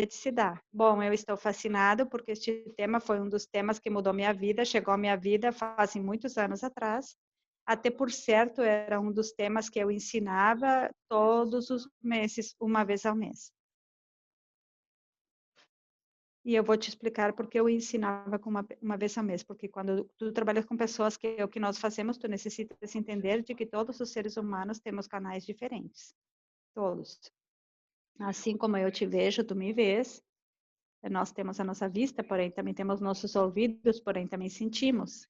se dá? Bom, eu estou fascinado porque este tema foi um dos temas que mudou minha vida, chegou à minha vida faz muitos anos atrás. Até por certo, era um dos temas que eu ensinava todos os meses, uma vez ao mês. E eu vou te explicar porque eu ensinava com uma vez ao mês, porque quando tu trabalhas com pessoas, que é o que nós fazemos, tu necessitas entender de que todos os seres humanos temos canais diferentes. Todos. Assim como eu te vejo, tu me vês, nós temos a nossa vista, porém também temos nossos ouvidos, porém também sentimos.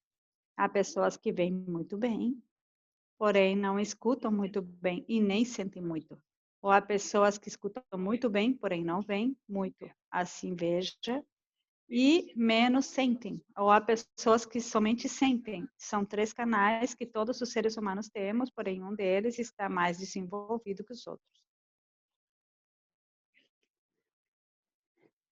Há pessoas que veem muito bem, porém não escutam muito bem e nem sentem muito. Ou há pessoas que escutam muito bem, porém não veem muito. Assim, veja, e menos sentem. Ou há pessoas que somente sentem. São 3 canais que todos os seres humanos temos, porém um deles está mais desenvolvido que os outros.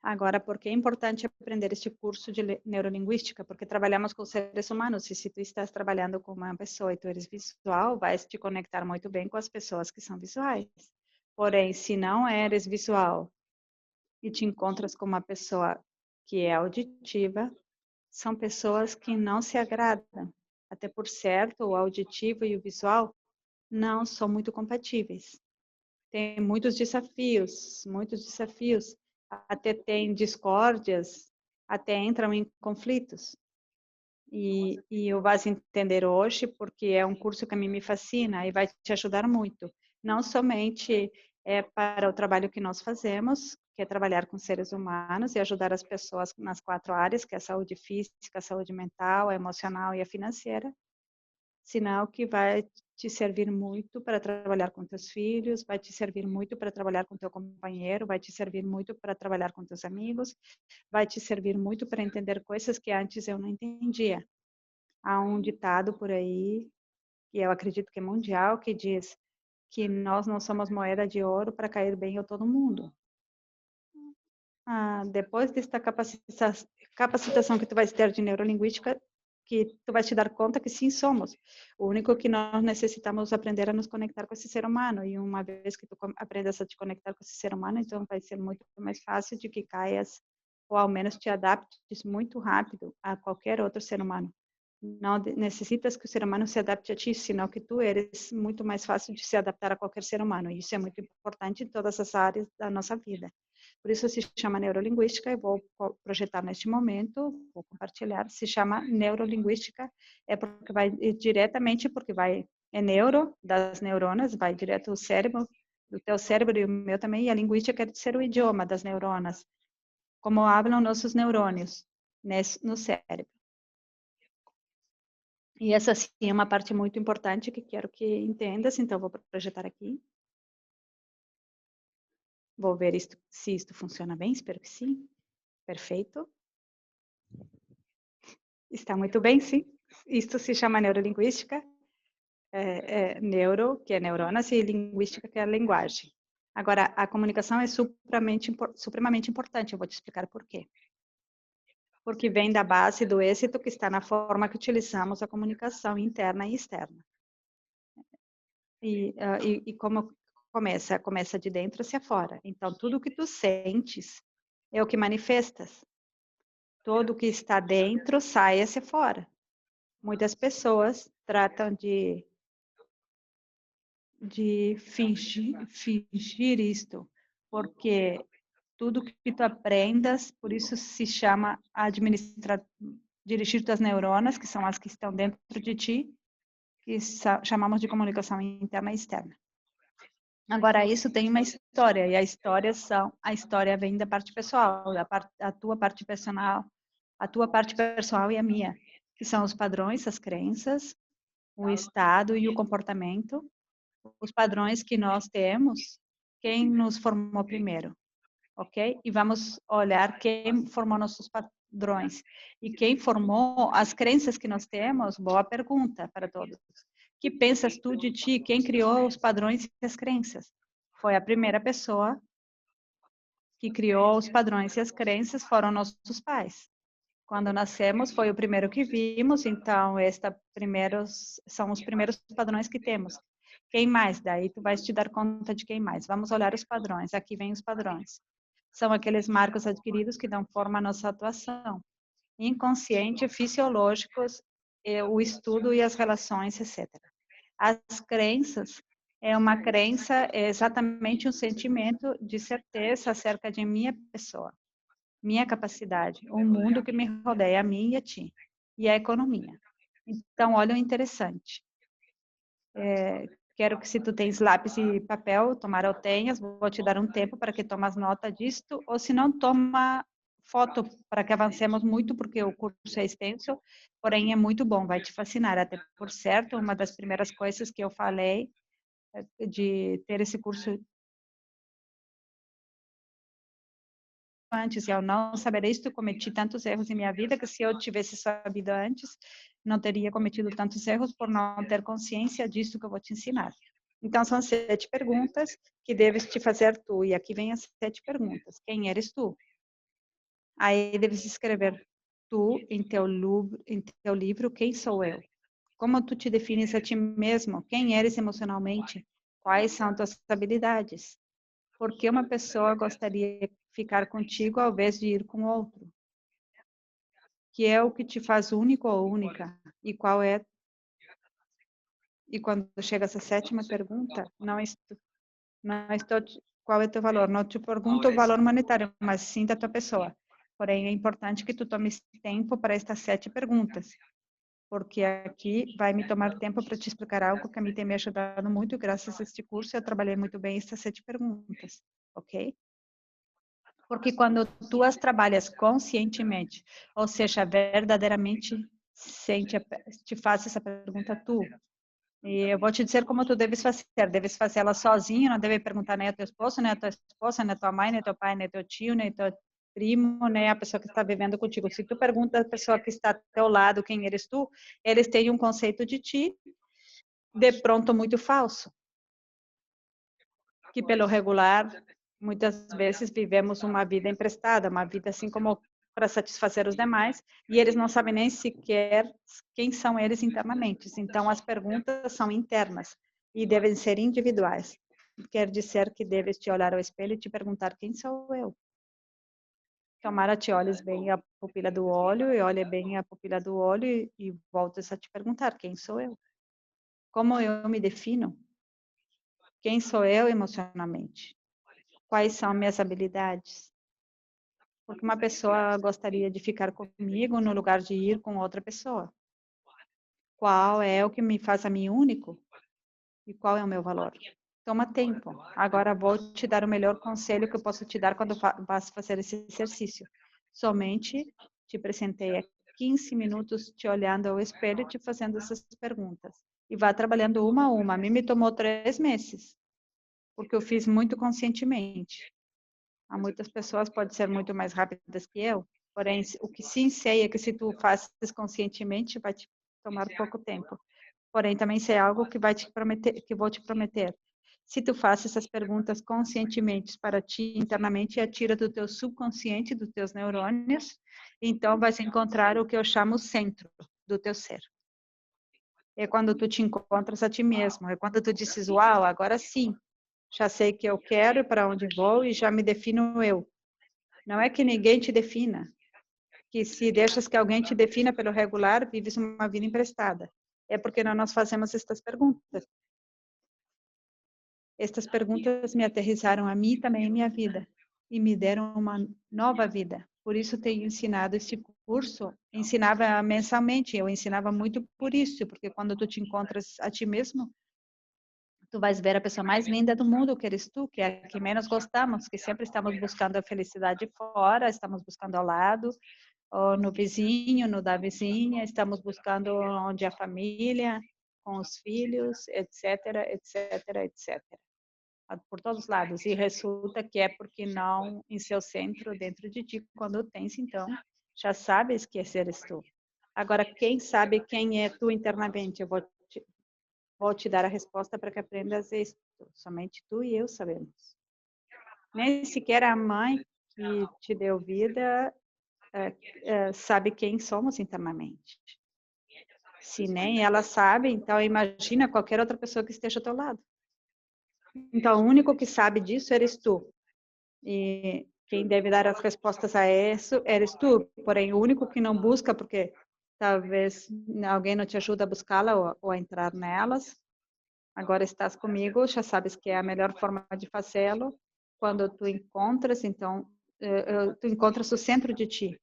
Agora, por que é importante aprender este curso de neurolinguística? Porque trabalhamos com seres humanos, e se tu estás trabalhando com uma pessoa e tu eres visual, vais te conectar muito bem com as pessoas que são visuais. Porém, se não eres visual e te encontras com uma pessoa que é auditiva, são pessoas que não se agradam. Até por certo, o auditivo e o visual não são muito compatíveis. Tem muitos desafios, até tem discórdias, até entram em conflitos. E eu vais entender hoje, porque é um curso que a mim me fascina e vai te ajudar muito. Não somente para o trabalho que nós fazemos, que é trabalhar com seres humanos e ajudar as pessoas nas 4 áreas, que é a saúde física, a saúde mental, a emocional e a financeira, sinal que vai te servir muito para trabalhar com teus filhos, vai te servir muito para trabalhar com teu companheiro, vai te servir muito para trabalhar com teus amigos, vai te servir muito para entender coisas que antes eu não entendia. Há um ditado por aí, que eu acredito que é mundial, que diz que nós não somos moeda de ouro para cair bem a todo mundo. Depois desta capacitação que tu vais ter de neurolinguística, que tu vais te dar conta que sim somos. O único que nós necessitamos aprender a nos conectar com esse ser humano. E uma vez que tu aprendas a te conectar com esse ser humano, então vai ser muito mais fácil de que caias, ou ao menos te adaptes muito rápido a qualquer outro ser humano. Não necessitas que o ser humano se adapte a ti, senão que tu eres muito mais fácil de se adaptar a qualquer ser humano. E isso é muito importante em todas as áreas da nossa vida. Por isso se chama neurolinguística, eu vou projetar neste momento, vou compartilhar, se chama neurolinguística, é porque vai diretamente, porque é neuro, das neuronas, vai direto ao cérebro, do teu cérebro e o meu também, e a linguística quer dizer o idioma das neuronas, como falam nossos neurônios no cérebro. E essa sim é uma parte muito importante que quero que entendas, então vou projetar aqui. Vou ver se isto funciona bem, espero que sim. Perfeito. Está muito bem, sim. Isto se chama neurolinguística. Neuro, que é neuronas, e linguística, que é a linguagem. Agora, a comunicação é supremamente importante, eu vou te explicar por quê. Porque vem da base do êxito que está na forma que utilizamos a comunicação interna e externa. E como começa? Começa de dentro hacia fora. Então, tudo que tu sentes é o que manifestas. Tudo que está dentro sai hacia fora. Muitas pessoas tratam de fingir isto, porque tudo que tu aprendas, por isso se chama dirigir tuas neuronas, que são as que estão dentro de ti, que chamamos de comunicação interna e externa. Agora, isso tem uma história, e a história vem da parte pessoal, a tua parte pessoal e a minha, que são os padrões, as crenças, o estado e o comportamento, os padrões que nós temos, quem nos formou primeiro, ok? E vamos olhar quem formou nossos padrões. E quem formou as crenças que nós temos, boa pergunta para todos. Que pensas tu de ti? Quem criou os padrões e as crenças? Foi a primeira pessoa que criou os padrões e as crenças, foram nossos pais. Quando nascemos, foi o primeiro que vimos, então, são os primeiros padrões que temos. Quem mais? Daí tu vais te dar conta de quem mais. Vamos olhar os padrões. Aqui vem os padrões. São aqueles marcos adquiridos que dão forma à nossa atuação. Inconsciente, fisiológicos, o estudo e as relações, etc. As crenças uma crença, é exatamente um sentimento de certeza acerca de minha pessoa, minha capacidade, o mundo que me rodeia, a mim e a ti, e a economia. Então, olha o interessante. Quero que, se tu tens lápis e papel, tomara ou tenhas, vou te dar um tempo para que tomas nota disto, ou se não, toma foto para que avancemos muito, porque o curso é extenso, porém é muito bom, vai te fascinar. Até por certo, uma das primeiras coisas que eu falei de ter esse curso antes, e ao não saber isso, cometi tantos erros em minha vida que, se eu tivesse sabido antes, não teria cometido tantos erros por não ter consciência disso que eu vou te ensinar. Então, são 7 perguntas que deves te fazer tu, e aqui vem as 7 perguntas. Quem eres tu? Aí deves escrever tu em teu livro, quem sou eu? Como tu te defines a ti mesmo? Quem eres emocionalmente? Quais são tuas habilidades? Por que uma pessoa gostaria de ficar contigo ao invés de ir com outro? Que é o que te faz único ou única? E qual é? E quando chega essa 7ª pergunta, não estou, qual é teu valor? Não te pergunto o valor monetário, mas sim da tua pessoa. Porém, é importante que tu tomes tempo para estas 7 perguntas, porque aqui vai me tomar tempo para te explicar algo que a mim tem me ajudado muito. Graças a este curso, eu trabalhei muito bem estas 7 perguntas, ok? Porque quando tu as trabalhas conscientemente, ou seja, verdadeiramente te faz essa pergunta tu. E eu vou te dizer como tu deves fazer. Deves fazer ela sozinho, não deve perguntar nem ao teu esposo, nem à tua esposa, nem à tua mãe, nem ao teu pai, nem ao teu tio, nem ao teu primo, nem à pessoa que está vivendo contigo. Se tu pergunta à pessoa que está ao teu lado quem eres tu, eles têm um conceito de ti, de pronto, muito falso. Que, pelo regular, muitas vezes vivemos uma vida emprestada, uma vida assim como para satisfazer os demais, e eles não sabem nem sequer quem são eles internamente. Então, as perguntas são internas e devem ser individuais. Quer dizer que deves te olhar ao espelho e te perguntar: quem sou eu? Tomara te olhes bem a pupila do olho e olhe bem a pupila do olho e voltes a te perguntar: quem sou eu? Como eu me defino? Quem sou eu emocionalmente? Quais são minhas habilidades? Porque uma pessoa gostaria de ficar comigo no lugar de ir com outra pessoa. Qual é o que me faz a mim único? E qual é o meu valor? Toma tempo. Agora vou te dar o melhor conselho que eu posso te dar quando vas fazer esse exercício. Somente te apresentei há 15 minutos te olhando ao espelho e te fazendo essas perguntas. E vá trabalhando uma a uma. A mim me tomou 3 meses, porque eu fiz muito conscientemente. Há muitas pessoas podem ser muito mais rápidas que eu, porém, o que sim sei é que, se tu fazes conscientemente, vai te tomar pouco tempo. Porém, também sei algo que vai te prometer, que vou te prometer. Se tu fazes essas perguntas conscientemente para ti internamente, atira do teu subconsciente, dos teus neurônios, então vais encontrar o que eu chamo o centro do teu ser. É quando tu te encontras a ti mesmo, é quando tu dizes: uau, agora sim, já sei o que eu quero, para onde vou e já me defino eu. Não é que ninguém te defina, que se deixas que alguém te defina pelo regular, vives uma vida emprestada. É porque não nós fazemos estas perguntas. Estas perguntas me aterrissaram a mim também em minha vida e me deram uma nova vida. Por isso tenho ensinado este curso. Ensinava mensalmente, eu ensinava muito por isso, porque quando tu te encontras a ti mesmo, tu vais ver a pessoa mais linda do mundo, que eres tu, que é a que menos gostamos, que sempre estamos buscando a felicidade fora, estamos buscando ao lado, ou no vizinho, no da vizinha, estamos buscando onde a família, com os filhos, etc, etc, etc. Por todos os lados. E resulta que é porque não em seu centro, dentro de ti, quando tens, então, já sabes que seres tu. Agora, quem sabe quem é tu internamente? Eu vou te dar a resposta para que aprendas isso. Somente tu e eu sabemos. Nem sequer a mãe que te deu vida sabe quem somos internamente. Se nem ela sabe, então imagina qualquer outra pessoa que esteja ao teu lado. Então, o único que sabe disso eres tu. E Quem deve dar as respostas a isso eres tu, porém o único que não busca, porque talvez alguém não te ajuda a buscá-la ou a entrar nelas. Agora estás comigo, já sabes que é a melhor forma de fazê-lo. Quando tu encontras, então, tu encontras o centro de ti,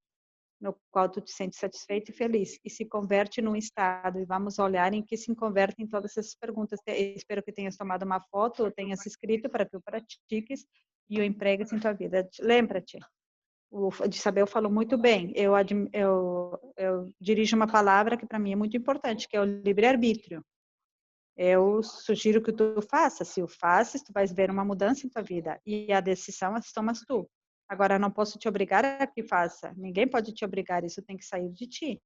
no qual tu te sentes satisfeito e feliz, e se converte num estado. E vamos olhar em que se convertem todas essas perguntas. Espero que tenhas tomado uma foto ou tenhas escrito para que o pratiques e o empregues em tua vida. Lembra-te, de saber eu falo muito bem. Eu dirijo uma palavra que para mim é muito importante, que é o livre-arbítrio. Eu sugiro que tu faças. Se o fazes, tu vais ver uma mudança em tua vida. E a decisão as tomas tu. Agora, não posso te obrigar a que faça. Ninguém pode te obrigar. Isso tem que sair de ti.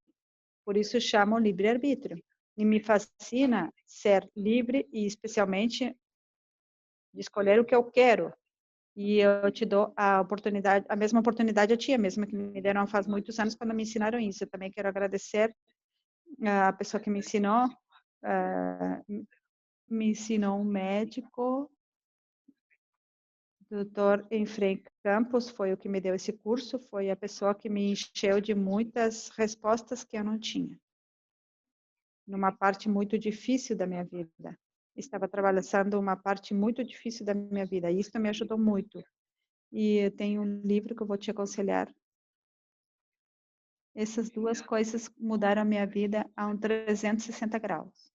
Por isso, eu chamo livre-arbítrio. E me fascina ser livre e, especialmente, de escolher o que eu quero. E eu te dou a oportunidade, a mesma oportunidade a ti, a mesma que me deram faz muitos anos quando me ensinaram isso. Eu também quero agradecer a pessoa que me ensinou. Me ensinou um médico, doutor Efrem Campos, foi o que me deu esse curso, foi a pessoa que me encheu de muitas respostas que eu não tinha, numa parte muito difícil da minha vida. Estava atravessando uma parte muito difícil da minha vida, e isso me ajudou muito. E tem um livro que eu vou te aconselhar. Essas duas coisas mudaram a minha vida a um 360 graus.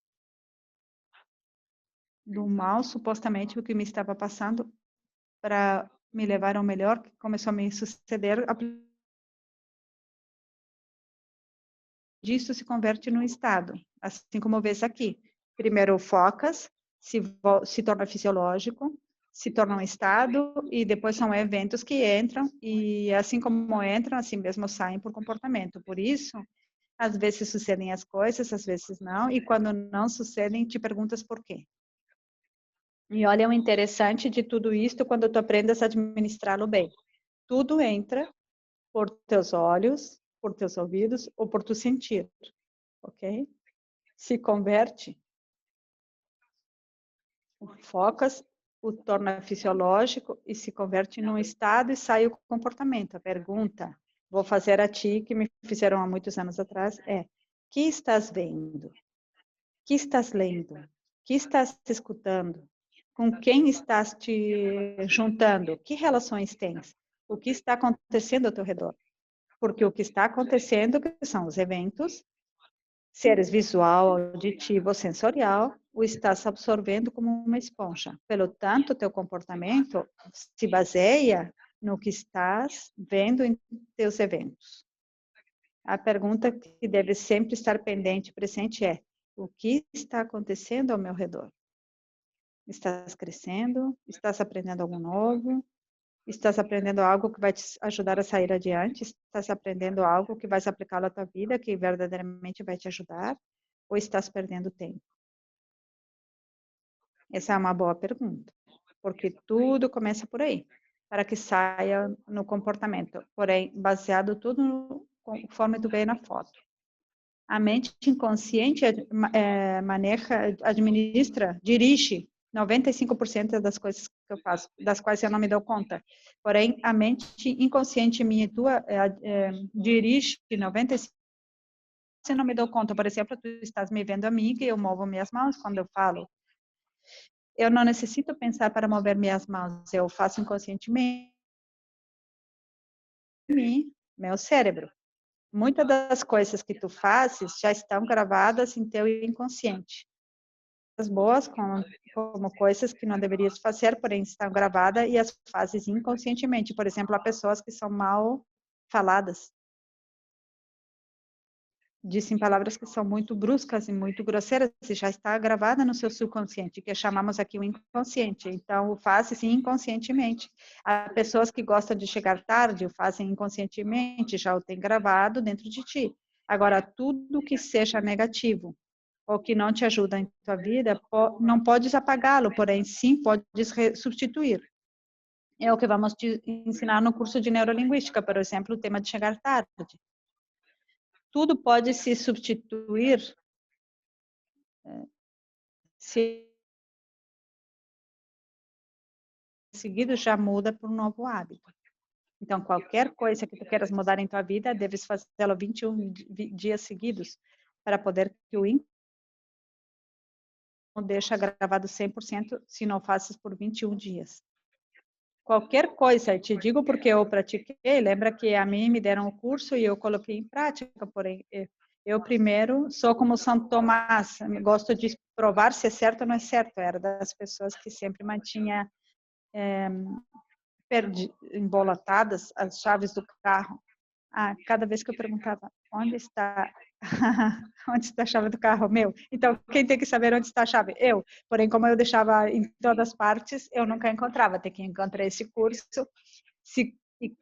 Do mal, supostamente, o que me estava passando, para me levar ao melhor, que começou a me suceder, disso se converte num estado, assim como vês aqui. Primeiro focas, se torna fisiológico, se torna um estado, e depois são eventos que entram, e assim como entram, assim mesmo saem por comportamento. Por isso, às vezes sucedem as coisas, às vezes não, e quando não sucedem, te perguntas por quê. E olha o interessante de tudo isto quando tu aprendes a administrá-lo bem. Tudo entra por teus olhos, por teus ouvidos ou por tu sentir, ok? Se converte, focas, o torna fisiológico e se converte num estado e sai o comportamento. A pergunta, vou fazer a ti, que me fizeram há muitos anos atrás, é: que estás vendo? Que estás lendo? Que estás escutando? Com quem estás te juntando? Que relações tens? O que está acontecendo ao teu redor? Porque o que está acontecendo que são os eventos, seres visual, auditivo, sensorial, o estás absorvendo como uma esponja. Pelo tanto, teu comportamento se baseia no que estás vendo em teus eventos. A pergunta que deve sempre estar pendente e presente é: o que está acontecendo ao meu redor? Estás crescendo? Estás aprendendo algo novo? Estás aprendendo algo que vai te ajudar a sair adiante? Estás aprendendo algo que vai se aplicar à tua vida, que verdadeiramente vai te ajudar? Ou estás perdendo tempo? Essa é uma boa pergunta, porque tudo começa por aí, para que saia no comportamento, porém, baseado tudo conforme tu vê na foto. A mente inconsciente maneja, administra, dirige 95% das coisas que eu faço, das quais eu não me dou conta. Porém, a mente inconsciente minha e tua dirige 95%. Se eu não me dou conta, por exemplo, tu estás me vendo a mim, que eu movo minhas mãos quando eu falo. Eu não necessito pensar para mover minhas mãos, eu faço inconscientemente meu cérebro. Muitas das coisas que tu fazes já estão gravadas em teu inconsciente. As boas como coisas que não deverias fazer, porém estão gravadas e as fazes inconscientemente. Por exemplo, há pessoas que são mal faladas, dizem palavras que são muito bruscas e muito grosseiras e já está gravada no seu subconsciente, que chamamos aqui o inconsciente. Então, o fazes inconscientemente. Há pessoas que gostam de chegar tarde, o fazem inconscientemente, já o tem gravado dentro de ti. Agora, tudo que seja negativo ou que não te ajuda em tua vida, não podes apagá-lo, porém sim podes substituir. É o que vamos te ensinar no curso de neurolinguística, por exemplo, o tema de chegar tarde. Tudo pode se substituir se seguido já muda para um novo hábito. Então, qualquer coisa que tu queiras mudar em tua vida, deves fazê-lo 21 dias seguidos, para poder que o ímpeto não deixa gravado 100% se não faças por 21 dias. Qualquer coisa, eu te digo porque eu pratiquei, lembra que a mim me deram o curso e eu coloquei em prática, porém, eu primeiro sou como São Tomás, gosto de provar se é certo ou não é certo, era das pessoas que sempre mantinha embolatadas as chaves do carro. Cada vez que eu perguntava, onde está onde está a chave do carro? Meu. Então, quem tem que saber onde está a chave? Eu. Porém, como eu deixava em todas partes, eu nunca encontrava. Até que encontrei esse curso. Se, e,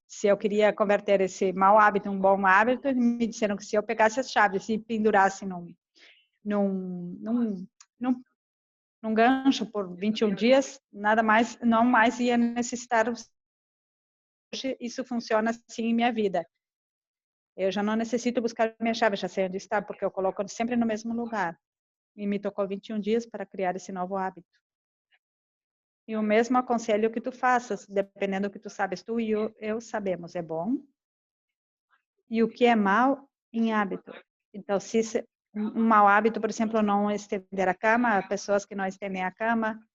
se eu queria converter esse mau hábito em um bom hábito, me disseram que se eu pegasse as chaves e pendurasse num, num, num, num gancho por 21 dias, nada mais, não mais ia necessitar. Hoje, isso funciona assim em minha vida. Eu já não necessito buscar minha chave, já sei onde está, porque eu coloco sempre no mesmo lugar. E me tocou 21 dias para criar esse novo hábito. E o mesmo aconselho que tu faças, dependendo do que tu sabes, tu e eu sabemos, é bom. E o que é mal em hábito. Então, se um mau hábito, por exemplo, não estender a cama, há pessoas que não estendem a cama,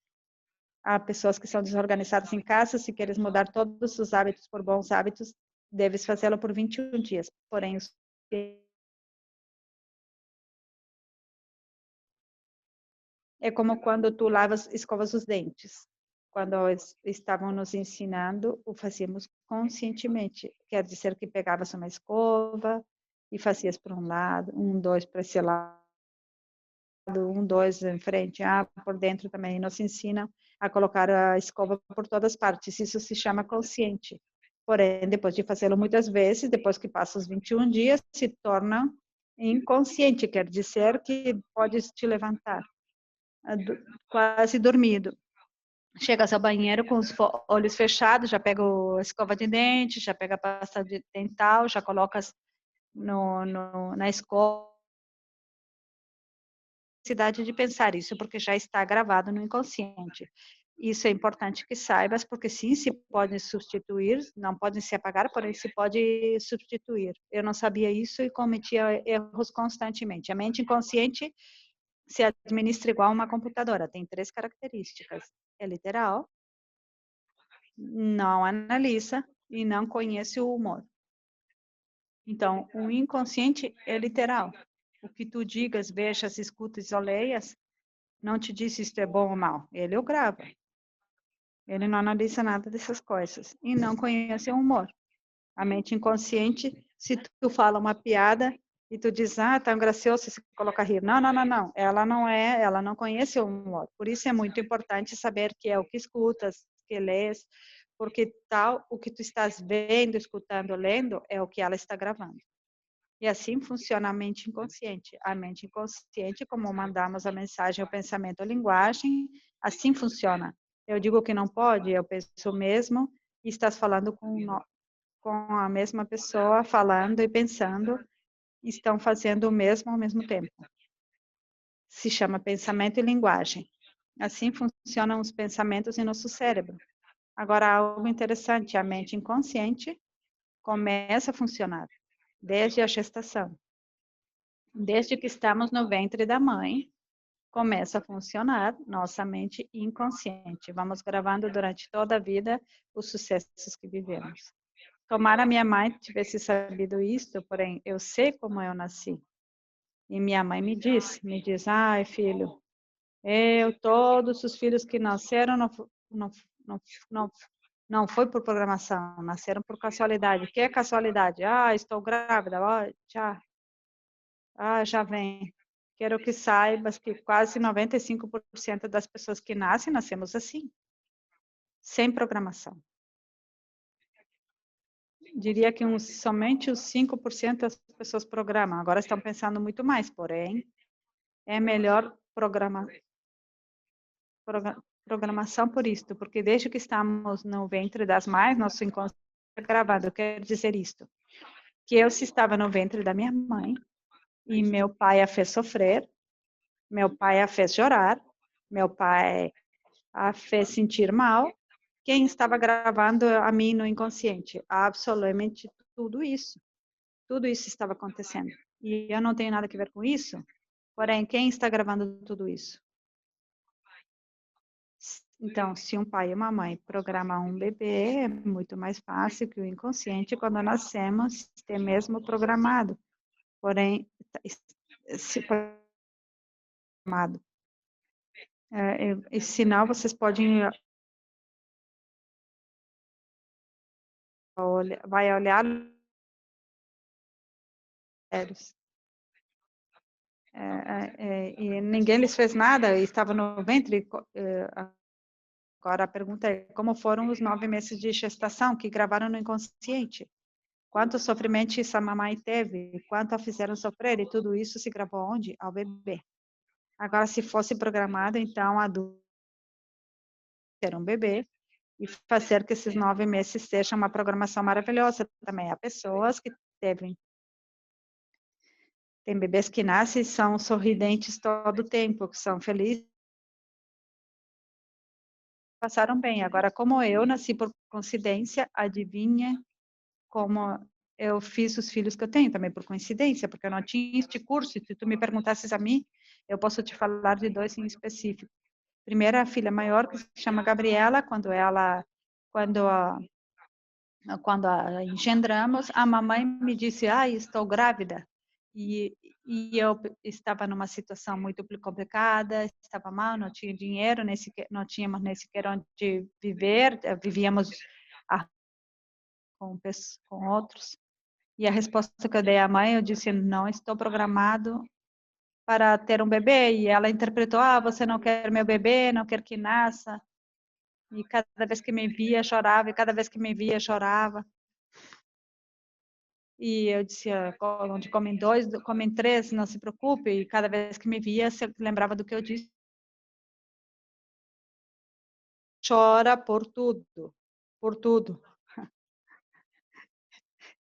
há pessoas que são desorganizadas em casa, se queres mudar todos os hábitos por bons hábitos, deves fazê-lo por 21 dias. Porém, é como quando tu lavas, escovas os dentes. Quando estavam nos ensinando, o fazíamos conscientemente. Quer dizer que pegavas uma escova e fazias para um lado, um, dois para esse lado, um, dois em frente, por dentro também. Nos ensinam a colocar a escova por todas as partes. Isso se chama consciente. Porém, depois de fazê-lo muitas vezes, depois que passa os 21 dias, se torna inconsciente. Quer dizer que podes te levantar quase dormido. Chegas ao banheiro com os olhos fechados, já pega a escova de dente, já pega a pasta dental, já colocas na escova. Necessidade de pensar isso, porque já está gravado no inconsciente. Isso é importante que saibas, porque sim, se pode substituir, não podem se apagar, porém se pode substituir. Eu não sabia isso e cometia erros constantemente. A mente inconsciente se administra igual uma computadora, tem 3 características. É literal, não analisa e não conhece o humor. Então, o inconsciente é literal. O que tu digas, vejas, escutas ou leias, não te diz se isto é bom ou mal. Ele o grava. Ele não analisa nada dessas coisas. E não conhece o humor. A mente inconsciente, se tu fala uma piada e tu diz, tá gracioso, se coloca a rir. Não, não, não, não. Ela não conhece o humor. Por isso é muito importante saber que é o que escutas, que lês, porque tal, o que tu estás vendo, escutando, lendo, é o que ela está gravando. E assim funciona a mente inconsciente. A mente inconsciente, como mandamos a mensagem, o pensamento, a linguagem, assim funciona. Eu digo que não pode, eu penso o mesmo, e estás falando com a mesma pessoa, falando e pensando, estão fazendo o mesmo ao mesmo tempo. Se chama pensamento e linguagem. Assim funcionam os pensamentos em nosso cérebro. Agora, algo interessante, a mente inconsciente começa a funcionar desde a gestação. Desde que estamos no ventre da mãe, começa a funcionar nossa mente inconsciente. Vamos gravando durante toda a vida os sucessos que vivemos. Tomara minha mãe tivesse sabido isso, porém, eu sei como eu nasci. E minha mãe me diz, ai filho, todos os filhos que nasceram não, não, não, não foi por programação, nasceram por casualidade. O que é casualidade? Estou grávida, já vem. Quero que saibas que quase 95% das pessoas que nascem, nascemos assim, sem programação. Diria que somente os 5% das pessoas programam. Agora estão pensando muito mais, porém, é melhor programação por isto, porque desde que estamos no ventre das mães, nosso inconsciente é gravado. Eu quero dizer isto, que eu se estava no ventre da minha mãe, e meu pai a fez sofrer, meu pai a fez chorar, meu pai a fez sentir mal, Quem estava gravando a mim no inconsciente? Absolutamente tudo isso. Tudo isso estava acontecendo. E eu não tenho nada a ver com isso. Porém, quem está gravando tudo isso? Então, se um pai e uma mãe programam um bebê, é muito mais fácil que o inconsciente, quando nascemos, ter mesmo programado. Porém, se programado. E senão, vocês podem vai olhar e ninguém lhes fez nada, estava no ventre. Agora a pergunta é como foram os 9 meses de gestação que gravaram no inconsciente? Quanto sofrimento essa mamãe teve? Quanto a fizeram sofrer? E tudo isso se gravou onde? Ao bebê. Agora, se fosse programado, então, adulto ter um bebê e fazer que esses 9 meses sejam uma programação maravilhosa também. Há pessoas que tem bebês que nascem e são sorridentes todo o tempo, que são felizes, passaram bem. Agora, como eu nasci por coincidência, adivinha como eu fiz os filhos que eu tenho também por coincidência, porque eu não tinha este curso. Se tu me perguntasses a mim, eu posso te falar de 2 em específico. Primeiro, a filha maior, que se chama Gabriela, quando a engendramos, a mamãe me disse, estou grávida. E eu estava numa situação muito complicada, estava mal, não tinha dinheiro, não tínhamos nem sequer onde viver, vivíamos com outros. E a resposta que eu dei à mãe, eu disse, não estou programado para ter um bebê. E ela interpretou, você não quer meu bebê, não quer que nasça. E cada vez que me via, chorava, e cada vez que me via, chorava. E eu dizia, onde comem 2, comem 3, não se preocupe. E cada vez que me via, se lembrava do que eu disse. Chora por tudo, por tudo.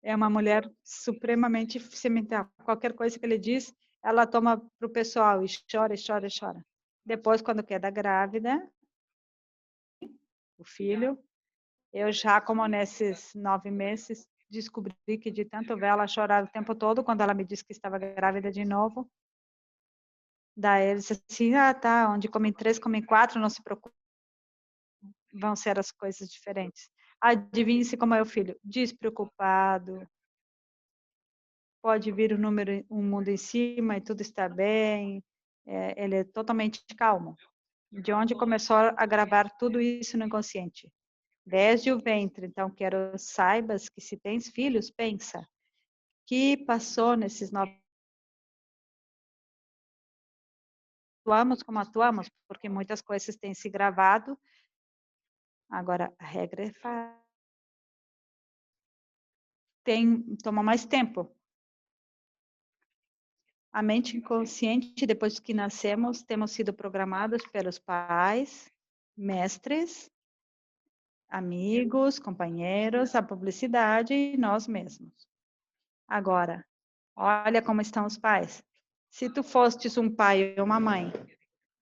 É uma mulher supremamente sentimental. Qualquer coisa que ele diz, ela toma para o pessoal e chora, e chora, e chora. Depois, quando queda grávida, o filho, eu já, como nesses 9 meses, descobri que de tanto ver ela chorar o tempo todo, quando ela me disse que estava grávida de novo, daí ele disse assim, tá, onde comem 3, comem 4, não se preocupe, vão ser as coisas diferentes. Adivinhe-se como é o filho, despreocupado, pode vir um mundo em cima e tudo está bem, ele é totalmente calmo. De onde começou a gravar tudo isso no inconsciente? Desde o ventre. Então, quero saibas que se tens filhos, pensa, que passou nesses 9 atuamos como atuamos, porque muitas coisas têm se gravado. Agora, a regra é toma mais tempo. A mente inconsciente, depois que nascemos, temos sido programados pelos pais, mestres, amigos, companheiros, a publicidade e nós mesmos. Agora, olha como estão os pais. Se tu fostes um pai ou uma mãe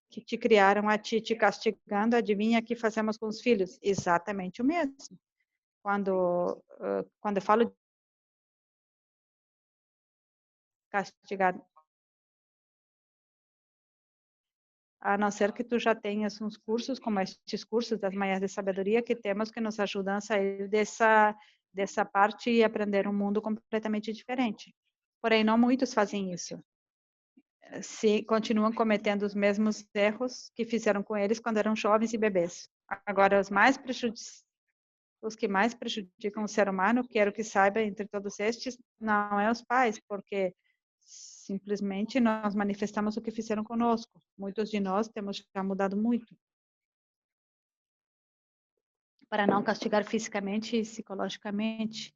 que te criaram a ti te castigando, adivinha o que fazemos com os filhos? Exatamente o mesmo. Quando eu falo de castigar, a não ser que tu já tenhas uns cursos, como estes cursos das manhãs de sabedoria, que temos que nos ajudam a sair dessa parte e aprender um mundo completamente diferente. Porém, não muitos fazem isso. Se continuam cometendo os mesmos erros que fizeram com eles quando eram jovens e bebês. Agora, os que mais prejudicam o ser humano, quero que saiba entre todos estes, não é os pais, porque simplesmente nós manifestamos o que fizeram conosco. Muitos de nós temos já mudado muito para não castigar fisicamente e psicologicamente,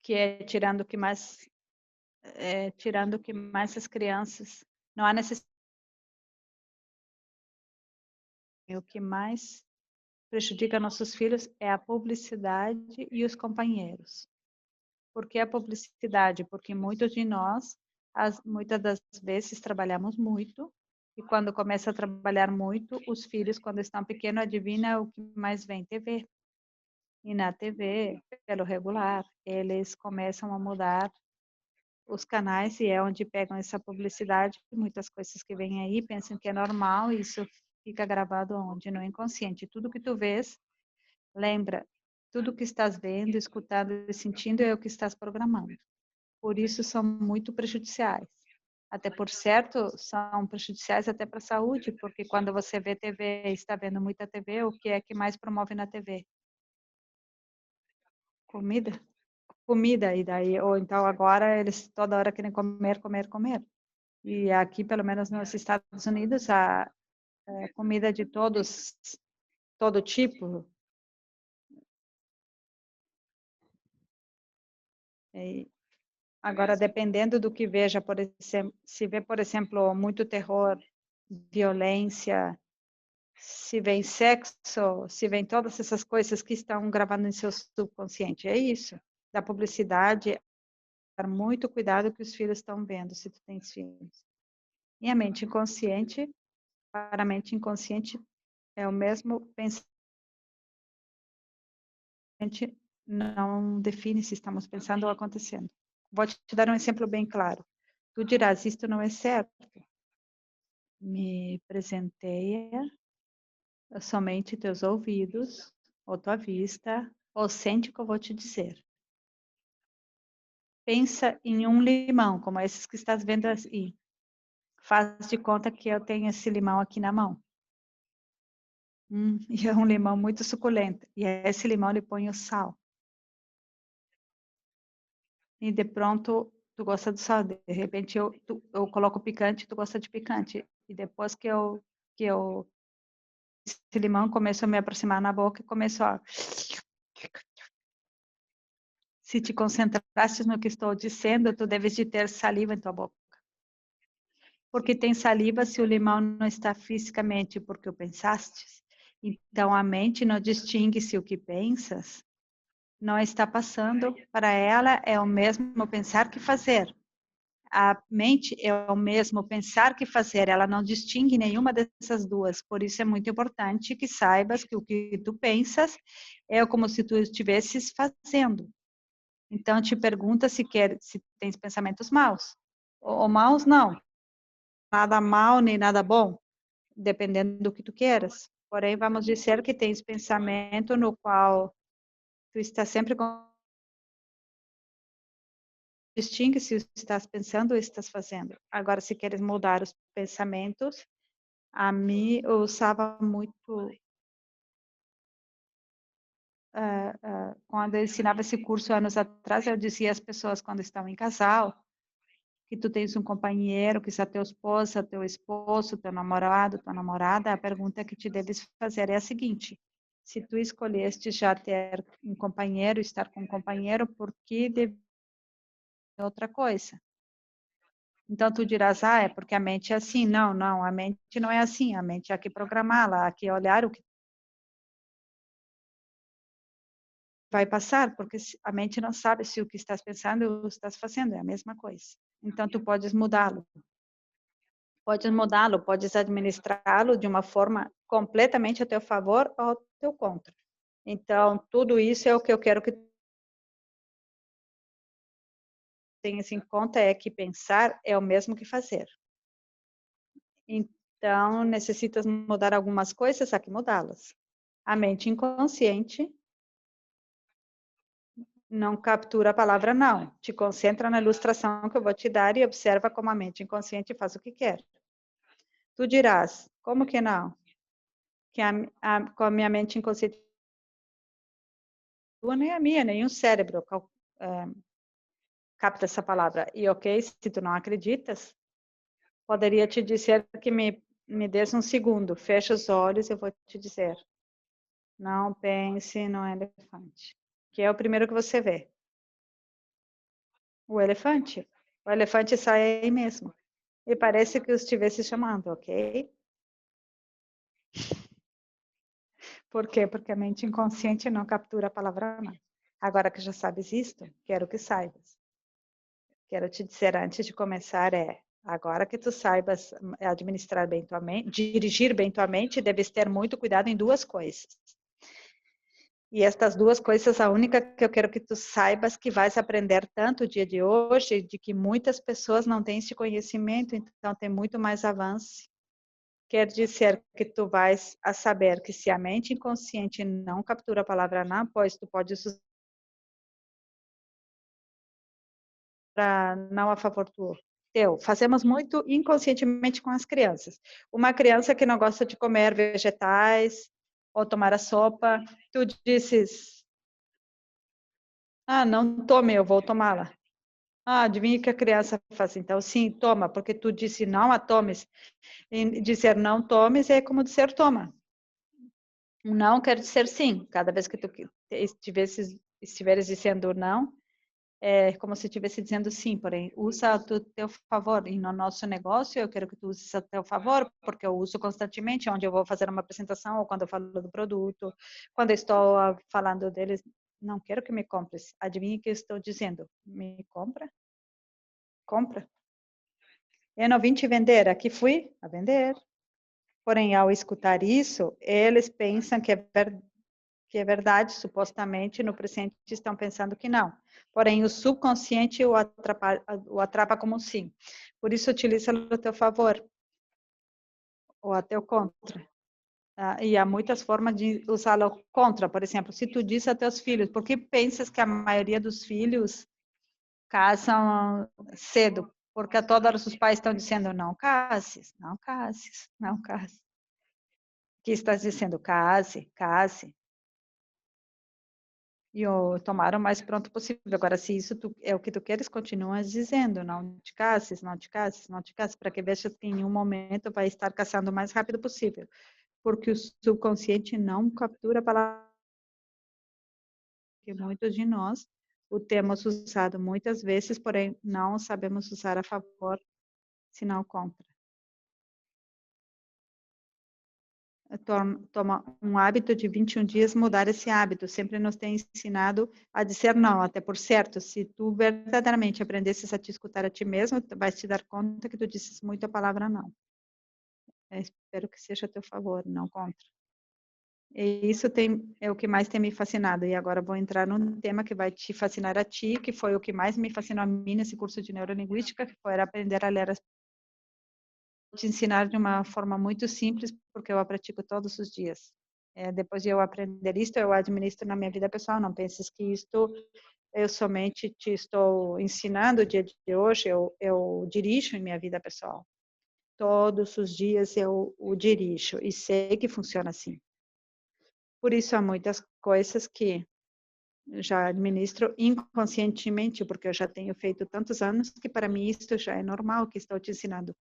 que é tirando o que mais as crianças, não há necessidade, o que mais prejudica nossos filhos é a publicidade e os companheiros. Por que a publicidade? Porque muitos de nós, muitas das vezes, trabalhamos muito E quando começa a trabalhar muito, os filhos, quando estão pequenos, adivinha o que mais vem? TV. E na TV, pelo regular, eles começam a mudar os canais e é onde pegam essa publicidade, muitas coisas que vêm aí, pensam que é normal, e isso fica gravado onde? No inconsciente. Tudo que tu vês, lembra, tudo que estás vendo, escutando e sentindo é o que estás programando. Por isso são muito prejudiciais. Até por certo, são prejudiciais até para a saúde, porque quando você vê TV e está vendo muita TV, o que é que mais promove na TV? Comida. Comida, e daí, ou então agora eles toda hora querem comer, comer, comer. E aqui, pelo menos nos Estados Unidos, a comida de todos, todo tipo. E agora, dependendo do que veja, por exemplo, se vê, por exemplo, muito terror, violência, se vem sexo, se vem todas essas coisas que estão gravando em seu subconsciente. É isso. Da publicidade, ter muito cuidado que os filhos estão vendo, se tu tens filhos. E a mente inconsciente, para a mente inconsciente, é o mesmo pensamento, não define se estamos pensando ou acontecendo. Vou te dar um exemplo bem claro. Tu dirás, isto não é certo. Me presenteia somente teus ouvidos, ou tua vista, ou sente o que eu vou te dizer. Pensa em um limão, como esses que estás vendo aí. Faz de conta que eu tenho esse limão aqui na mão. E é um limão muito suculento. E esse limão lhe põe o sal. E de pronto, tu gosta do sal. De repente, eu coloco picante, tu gosta de picante. E depois que esse limão começou a me aproximar na boca e começou a... Se te concentrasses no que estou dizendo, tu deves de ter saliva em tua boca. Porque tem saliva se o limão não está fisicamente porque o pensaste. Então, a mente não distingue se o que pensas não está passando. Para ela, é o mesmo pensar que fazer. A mente é o mesmo pensar que fazer, ela não distingue nenhuma dessas duas. Por isso é muito importante que saibas que o que tu pensas é como se tu estivesses fazendo. Então te pergunta se tens pensamentos maus. Ou maus não, nada mal nem nada bom, dependendo do que tu queiras. Porém, vamos dizer que tens pensamento no qual tu está sempre distingue se estás pensando ou estás fazendo. Agora, se queres mudar os pensamentos, a mim eu usava muito quando eu ensinava esse curso anos atrás, eu dizia às pessoas quando estão em casal que tu tens um companheiro, que seja teu esposa, teu esposo, teu namorado, tua namorada, a pergunta que te deves fazer é a seguinte: se tu escolheste já ter um companheiro, estar com um companheiro, por que deve outra coisa? Então tu dirás, é porque a mente é assim. Não, não, a mente não é assim. A mente é aqui programá-la, aqui olhar o que vai passar, porque a mente não sabe se o que estás pensando ou estás fazendo, é a mesma coisa. Então tu podes mudá-lo, podes administrá-lo de uma forma completamente a teu favor ou ao teu contra. Então tudo isso é o que eu quero que tenhas em conta, é que pensar é o mesmo que fazer. Então necessitas mudar algumas coisas, há que mudá-las. A mente inconsciente não captura a palavra não. Te concentra na ilustração que eu vou te dar e observa como a mente inconsciente faz o que quer. Tu dirás, como que não? Que com a minha mente inconsciente, nem a minha, nem o cérebro capta essa palavra. E ok, se tu não acreditas, poderia te dizer que me des um segundo, fecha os olhos e eu vou te dizer. Não pense no elefante, que é o primeiro que você vê. O elefante. O elefante sai aí mesmo. E parece que eu estivesse chamando, ok? Por quê? Porque a mente inconsciente não captura a palavra não. Agora que já sabes isto, quero que saibas. Quero te dizer antes de começar Agora que tu saibas administrar bem tua mente, dirigir bem tua mente, deves ter muito cuidado em duas coisas. E estas duas coisas, a única que eu quero que tu saibas que vais aprender tanto o dia de hoje, de que muitas pessoas não têm esse conhecimento, então tem muito mais avanço. Quer dizer que tu vais a saber que se a mente inconsciente não captura a palavra não, pois tu podes usar não a favor do teu. Fazemos muito inconscientemente com as crianças. Uma criança que não gosta de comer vegetais ou tomar a sopa, tu dizes, ah, não tome, eu vou tomá-la. Ah, adivinha o que a criança faz? Então, sim, toma, porque tu disse não a tomes. E dizer não tomes é como dizer toma. Um não quer dizer sim. Cada vez que tu estiveres dizendo não, é como se estivesse dizendo sim, porém, usa a teu favor. E no nosso negócio, eu quero que tu uses a teu favor, porque eu uso constantemente, onde eu vou fazer uma apresentação, ou quando eu falo do produto, quando eu estou falando deles, não quero que me compres. Adivinha o que eu estou dizendo? Me compra? Compra. Eu não vim te vender, aqui fui a vender. Porém, ao escutar isso, eles pensam que é verdade, supostamente, no presente estão pensando que não. Porém, o subconsciente o atrapa como sim. Por isso, utiliza a teu favor ou a teu contra. E há muitas formas de usá-lo contra. Por exemplo, se tu diz a teus filhos, por que pensas que a maioria dos filhos casam cedo? Porque todos os pais estão dizendo, não cases, não cases, não cases. Que estás dizendo, case, case. E o tomar o mais pronto possível. Agora, se isso é o que tu queres, continuas dizendo, não te cases, não te cases, não te cases, para que vejas que em nenhum momento vai estar caçando o mais rápido possível. Porque o subconsciente não captura a palavra que muitos de nós o temos usado muitas vezes, porém não sabemos usar a favor, senão contra. Toma um hábito de 21 dias mudar esse hábito. Sempre nos tem ensinado a dizer não, até por certo. Se tu verdadeiramente aprendesses a te escutar a ti mesmo, tu vais te dar conta que tu dizes muito a palavra não. Espero que seja a teu favor, não contra. E isso é o que mais tem me fascinado. E agora vou entrar num tema que vai te fascinar a ti, que foi o que mais me fascinou a mim nesse curso de neurolinguística, que foi aprender a ler as te ensinar de uma forma muito simples, porque eu a pratico todos os dias. Depois de eu aprender isto, eu administro na minha vida pessoal. Não penses que isto eu somente te estou ensinando o dia de hoje, eu dirijo em minha vida pessoal. Todos os dias eu o dirijo e sei que funciona assim. Por isso, há muitas coisas que já administro inconscientemente, porque eu já tenho feito tantos anos que para mim isto já é normal que estou te ensinando.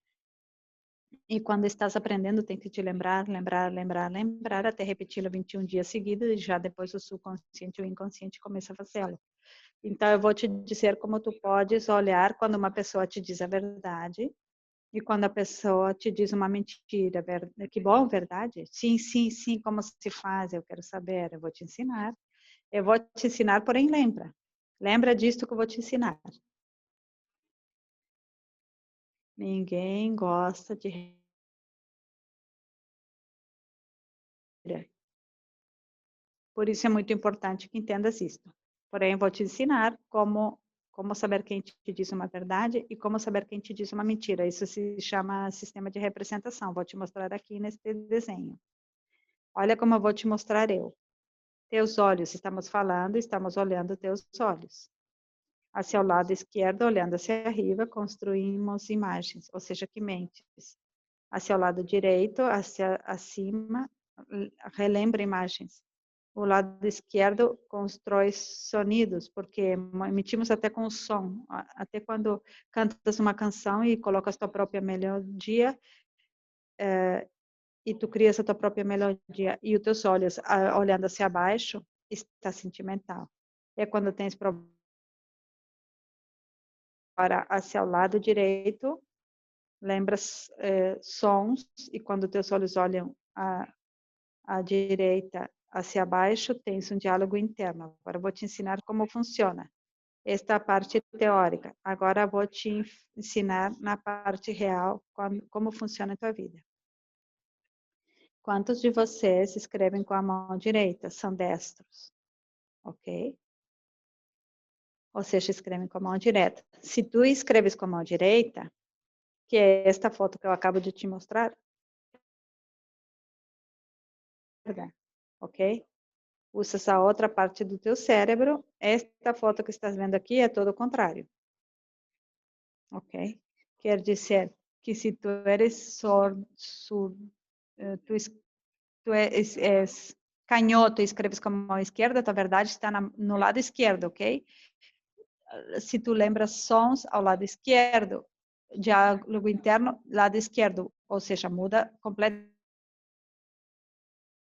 E quando estás aprendendo, tem que te lembrar, lembrar, lembrar, lembrar, até repeti-lo 21 dias seguidos, e já depois o subconsciente e o inconsciente começa a fazê-lo. Então, eu vou te dizer como tu podes olhar quando uma pessoa te diz a verdade e quando a pessoa te diz uma mentira. Que bom, verdade? Sim, sim, sim, como se faz? Eu quero saber, eu vou te ensinar. Eu vou te ensinar, porém lembra. Lembra disto que eu vou te ensinar. Ninguém gosta de por isso é muito importante que entendas isto. Porém, vou te ensinar como saber quem te diz uma verdade e como saber quem te diz uma mentira. Isso se chama sistema de representação. Vou te mostrar aqui neste desenho. Olha como eu vou te mostrar eu. Teus olhos, estamos olhando teus olhos. Hacia o lado esquerdo, olhando hacia arriba, construímos imagens, ou seja, que mentes. Hacia o lado direito, hacia acima, relembra imagens. O lado esquerdo constrói sonidos, porque emitimos até com som. Até quando cantas uma canção e colocas tua própria melodia, e tu crias a tua própria melodia, e os teus olhos, olhando hacia baixo, está sentimental. É quando tens problema hacia o lado direito, lembras sons, e quando teus olhos olham à direita hacia baixo, tens um diálogo interno. Agora eu vou te ensinar como funciona. Esta é a parte teórica. Agora vou te ensinar na parte real como funciona a tua vida. Quantos de vocês escrevem com a mão direita? São destros, ok? Ou seja, escrevem com a mão direita. Se tu escreves com a mão direita, que é esta foto que eu acabo de te mostrar, ok? Usas a outra parte do teu cérebro. Esta foto que estás vendo aqui é todo o contrário, ok? Quer dizer que se tu eres surdo, tu és canhoto e escreves com a mão esquerda, tua verdade está no lado esquerdo, ok? Se tu lembras sons ao lado esquerdo, diálogo interno, lado esquerdo, ou seja, muda completamente.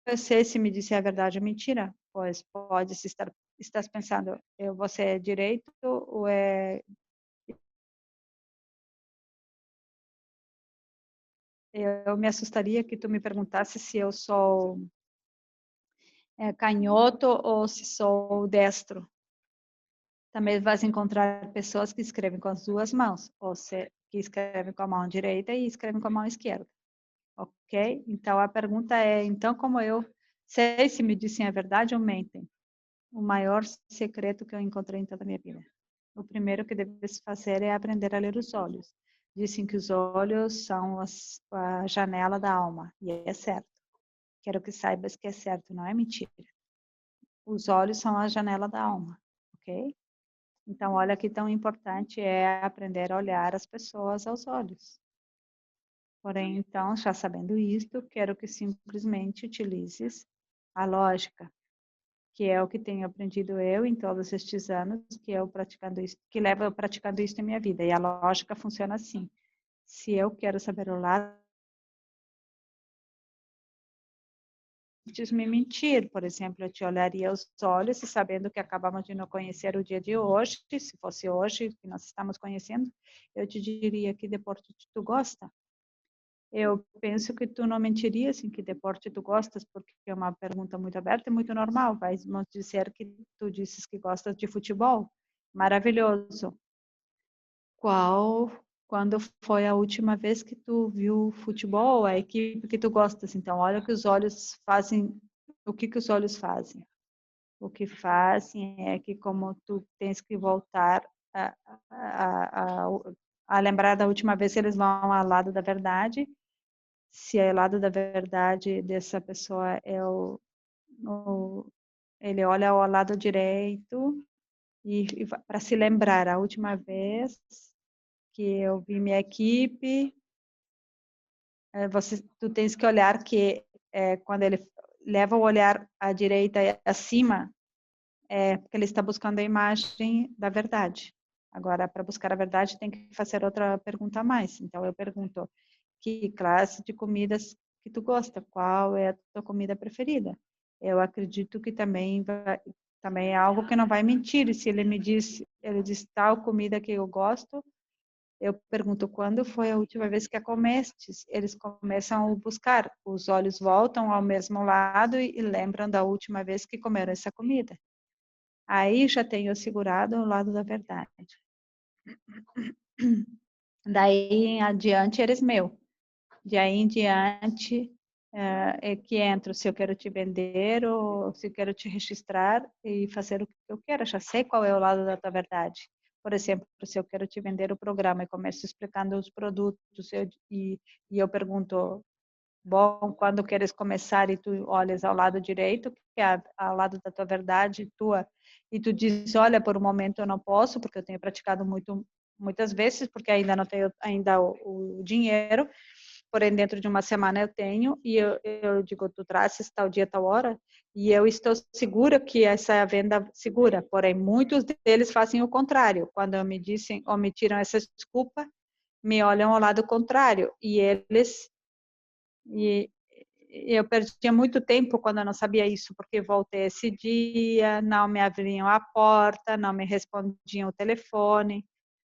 Você se me disser a verdade ou mentira, pois pode estar estás pensando, você é direito ou é... Eu me assustaria que tu me perguntasse se eu sou canhoto ou se sou destro. Também vais encontrar pessoas que escrevem com as duas mãos, ou que escrevem com a mão direita e escrevem com a mão esquerda, ok? Então a pergunta é, então como eu sei se me dizem a verdade ou mentem? O maior secreto que eu encontrei em toda a minha vida. O primeiro que deves fazer é aprender a ler os olhos. Dizem que os olhos são a janela da alma, e é certo. Quero que saibas que é certo, não é mentira. Os olhos são a janela da alma, ok? Então, olha que tão importante é aprender a olhar as pessoas aos olhos. Porém, então, já sabendo isto, quero que simplesmente utilizes a lógica, que é o que tenho aprendido eu em todos estes anos, que eu praticando isso, que levo praticando isso em minha vida. E a lógica funciona assim: se eu quero saber o lado, antes me mentir, por exemplo, eu te olharia aos olhos e sabendo que acabamos de não conhecer o dia de hoje, se fosse hoje que nós estamos conhecendo, eu te diria que deporte tu gosta. Eu penso que tu não mentirias em que deporte tu gostas, porque é uma pergunta muito aberta e muito normal. Vais dizer que tu dizes que gostas de futebol. Maravilhoso. Quando foi a última vez que tu viu futebol, a equipe que tu gostas? Então, olha o que os olhos fazem. O que os olhos fazem? O que fazem é que, como tu tens que voltar a, a, a lembrar da última vez, eles vão ao lado da verdade. Se é lado da verdade dessa pessoa é ele olha ao lado direito e para se lembrar a última vez que eu vi minha equipe, tu tens que olhar que quando ele leva o olhar à direita e acima, porque ele está buscando a imagem da verdade. Agora, para buscar a verdade, tem que fazer outra pergunta a mais. Então, eu pergunto, que classe de comidas que tu gosta? Qual é a tua comida preferida? Eu acredito que também é algo que não vai mentir. E se ele diz tal comida que eu gosto, eu pergunto quando foi a última vez que a comestes? Eles começam a buscar, os olhos voltam ao mesmo lado e lembram da última vez que comeram essa comida. Aí já tenho segurado o lado da verdade. Daí em adiante eres meu. De aí em diante é que entro se eu quero te vender ou se eu quero te registrar e fazer o que eu quero. Já sei qual é o lado da tua verdade. Por exemplo, se eu quero te vender o programa e começo explicando os produtos e eu pergunto, bom, quando queres começar e tu olhas ao lado direito, que é ao lado da tua verdade tua, e tu diz, olha, por um momento eu não posso, porque eu tenho praticado muitas vezes, porque ainda não tenho ainda o dinheiro, porém dentro de uma semana eu tenho, e eu digo, tu trazes tal dia, tal hora, e eu estou segura que essa é a venda segura, porém muitos deles fazem o contrário, quando me dizem, ou me tiram essa desculpa, me olham ao lado contrário, e eu perdia muito tempo quando eu não sabia isso, porque voltei esse dia, não me abriam a porta, não me respondiam o telefone,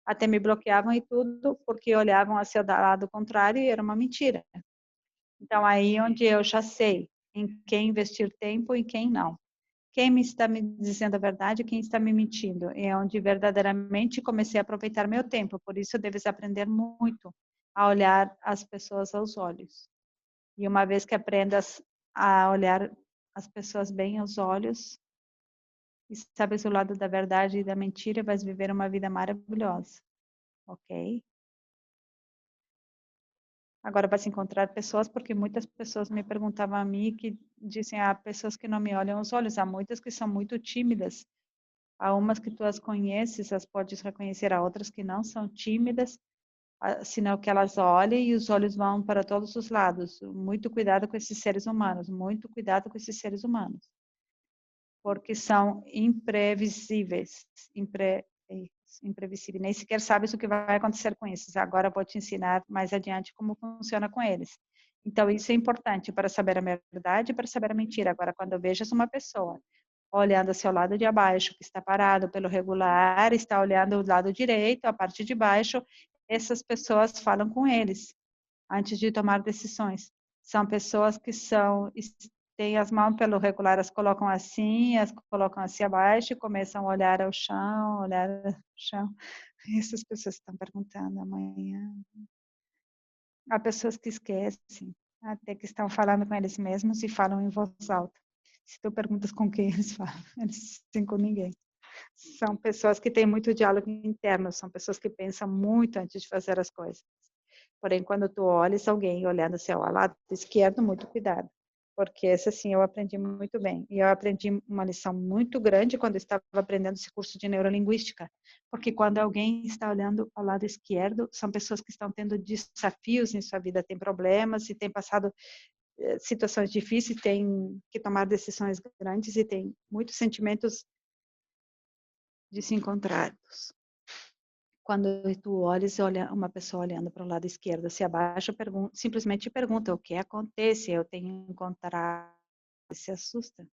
até me bloqueavam e tudo, porque olhavam a seu lado contrário e era uma mentira. Então, aí onde eu já sei em quem investir tempo e quem não. quem me está me dizendo a verdade e quem está me mentindo. É onde verdadeiramente comecei a aproveitar meu tempo. Por isso, deves aprender muito a olhar as pessoas aos olhos. E uma vez que aprendas a olhar as pessoas bem aos olhos, e sabes o lado da verdade e da mentira, vais viver uma vida maravilhosa, ok? Agora vai se encontrar pessoas, porque muitas pessoas me perguntavam a mim que dizem, há pessoas que não me olham aos olhos, há muitas que são muito tímidas, há umas que tu as conheces, as podes reconhecer, há outras que não são tímidas, sinal que elas olhem e os olhos vão para todos os lados. Muito cuidado com esses seres humanos, muito cuidado com esses seres humanos, porque são imprevisíveis, imprevisíveis, nem sequer sabes o que vai acontecer com esses. Agora vou te ensinar mais adiante como funciona com eles. Então, isso é importante para saber a verdade e para saber a mentira. Agora, quando vejas uma pessoa olhando ao seu lado de abaixo, que está parado pelo regular, está olhando o lado direito, a parte de baixo, essas pessoas falam com eles antes de tomar decisões. São pessoas que têm as mãos pelo regular, as colocam assim abaixo e começam a olhar ao chão, olhar ao chão. Essas pessoas estão perguntando amanhã. Há pessoas que esquecem, até que estão falando com eles mesmos e falam em voz alta. Se tu perguntas com quem eles falam, eles dizem com ninguém. São pessoas que têm muito diálogo interno, são pessoas que pensam muito antes de fazer as coisas. Porém, quando tu olhas alguém olhando seu lado esquerdo, muito cuidado, porque esse assim eu aprendi muito bem. E eu aprendi uma lição muito grande quando eu estava aprendendo esse curso de neurolinguística, porque quando alguém está olhando ao lado esquerdo, são pessoas que estão tendo desafios em sua vida, têm problemas e têm passado situações difíceis, têm que tomar decisões grandes e têm muitos sentimentos desencontrados. Quando tu olha uma pessoa olhando para o lado esquerdo, se abaixa, simplesmente pergunta o que acontece, eu tenho encontrado, se assusta.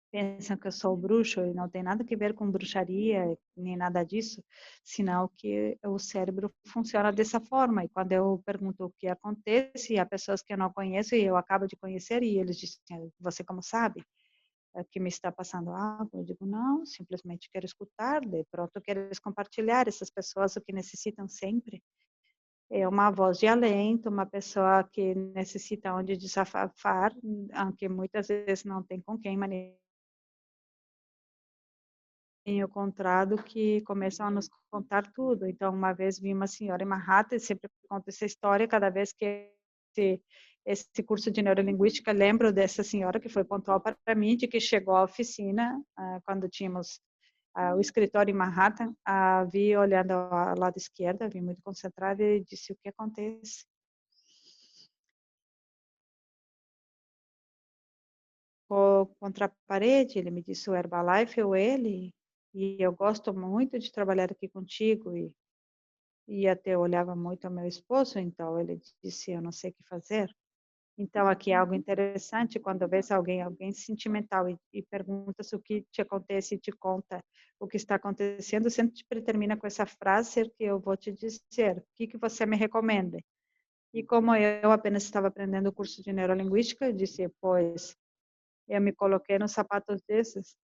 Pensam que eu sou bruxo e não tem nada a ver com bruxaria, nem nada disso, senão que o cérebro funciona dessa forma. E quando eu pergunto o que acontece, há pessoas que eu não conheço e eu acabo de conhecer e eles dizem, você como sabe? Que me está passando algo, eu digo, não, simplesmente quero escutar, de pronto quero compartilhar essas pessoas o que necessitam sempre. É uma voz de alento, uma pessoa que necessita onde desabafar, aunque muitas vezes não tem com quem, mas tenho encontrado que começam a nos contar tudo. Então, uma vez vi uma senhora em Manhattan, sempre conto essa história, cada vez que esse curso de neurolinguística, lembro dessa senhora que foi pontual para mim, de que chegou à oficina, quando tínhamos o escritório em Manhattan, vi olhando ao lado esquerdo, vi muito concentrada e disse, o que acontece? Contra a parede, ele me disse, o Herbalife ou ele, e eu gosto muito de trabalhar aqui contigo, e até olhava muito ao meu esposo, então ele disse, eu não sei o que fazer. Então, aqui é algo interessante, quando vês alguém sentimental e perguntas o que te acontece e te conta o que está acontecendo, sempre termina com essa frase que eu vou te dizer, o que você me recomenda? E como eu apenas estava aprendendo o curso de neurolinguística, eu disse, pois, eu me coloquei nos sapatos desses.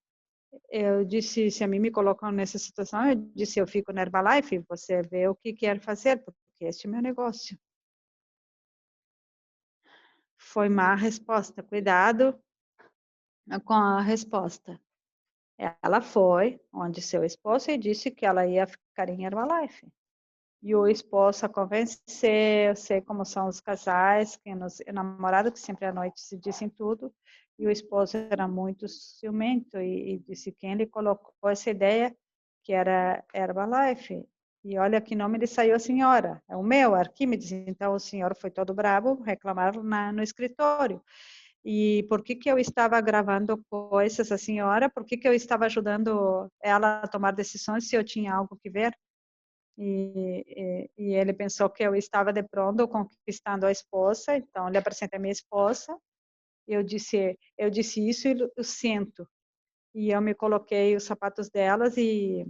Eu disse, se a mim me colocam nessa situação, eu disse, eu fico na Herbalife, você vê o que quer fazer, porque este é meu negócio. Foi má resposta, cuidado com a resposta. Ela foi onde seu esposo e disse que ela ia ficar em Herbalife. E o esposo a convenceu, eu sei como são os casais, que o namorado que sempre à noite se dizem tudo, e o esposo era muito ciumento e disse quem lhe colocou essa ideia que era Herbalife. E olha que nome lhe saiu a senhora, é o meu, Arquímedes. Então o senhor foi todo bravo reclamar no escritório. E por que que eu estava gravando coisas a senhora? Por que que eu estava ajudando ela a tomar decisões se eu tinha algo que ver? E ele pensou que eu estava de pronto conquistando a esposa, então ele apresenta a minha esposa. Eu disse isso e eu sinto. E eu me coloquei os sapatos delas e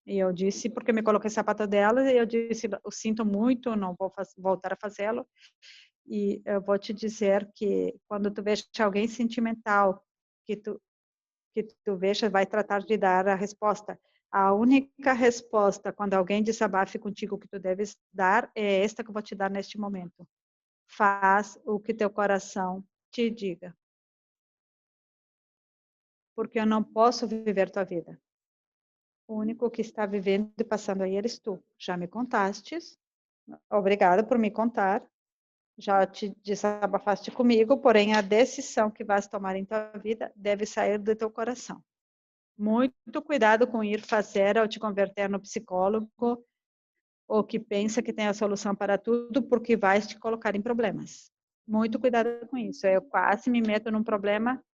eu disse, porque me coloquei os sapatos delas, e eu disse, eu sinto muito, não vou voltar a fazê-lo. E eu vou te dizer que quando tu vês alguém sentimental, que tu que tu veja vai tratar de dar a resposta. A única resposta quando alguém desabafe contigo que tu deves dar é esta que eu vou te dar neste momento. Faz o que teu coração te diga. Porque eu não posso viver tua vida. O único que está vivendo e passando aí eres tu. Já me contastes. Obrigada por me contar. Já te desabafaste comigo, porém a decisão que vais tomar em tua vida deve sair do teu coração. Muito cuidado com ir fazer ou te converter no psicólogo ou que pensa que tem a solução para tudo, porque vai te colocar em problemas. Muito cuidado com isso. Eu quase me meto num problema.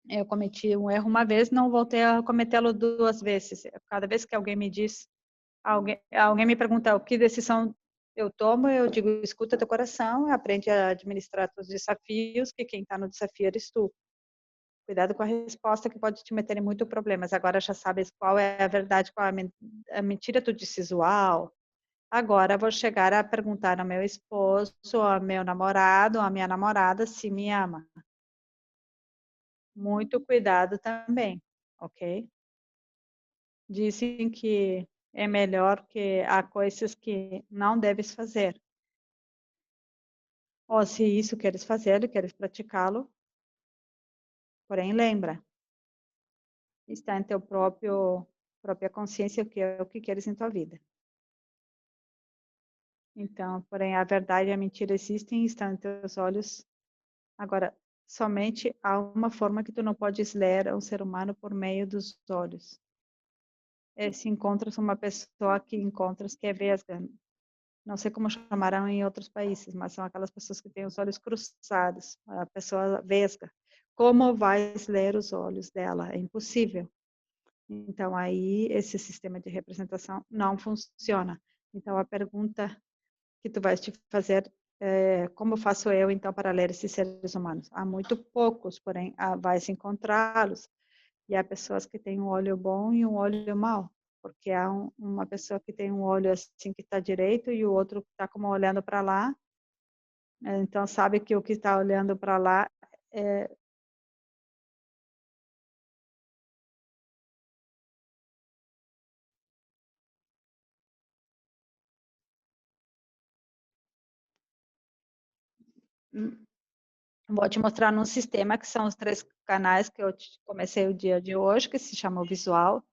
Eu cometi um erro uma vez, não voltei a cometê-lo duas vezes. Cada vez que alguém me diz, alguém me pergunta o que decisão eu tomo, eu digo, escuta teu coração, aprende a administrar teus desafios, que quem está no desafio eres tu. Cuidado com a resposta que pode te meter em muitos problemas. Agora já sabes qual é a verdade, qual é a mentira, tu dizes, uau. Agora vou chegar a perguntar ao meu esposo, ao meu namorado, à minha namorada, se me ama. Muito cuidado também, ok? Dizem que é melhor que há coisas que não deves fazer. Ou se isso queres fazer, queres praticá-lo, porém lembra, está em teu própria consciência o que é o que queres em tua vida. Então, porém, a verdade e a mentira existem, estão em teus olhos. Agora, somente há uma forma que tu não podes ler um ser humano por meio dos olhos. É se encontras uma pessoa que encontras que é vesga. Não sei como chamarão em outros países, mas são aquelas pessoas que têm os olhos cruzados, a pessoa vesga. Como vais ler os olhos dela? É impossível. Então, aí, esse sistema de representação não funciona. Então, a pergunta que tu vais te fazer é, como faço eu, então, para ler esses seres humanos? Há muito poucos, porém, vais encontrá-los. E há pessoas que têm um olho bom e um olho mau. Porque há uma pessoa que tem um olho assim que está direito e o outro que está como olhando para lá. Então, sabe que o que está olhando para lá é... Vou te mostrar num sistema que são os 3 canais que eu comecei o dia de hoje, que se chama o visual.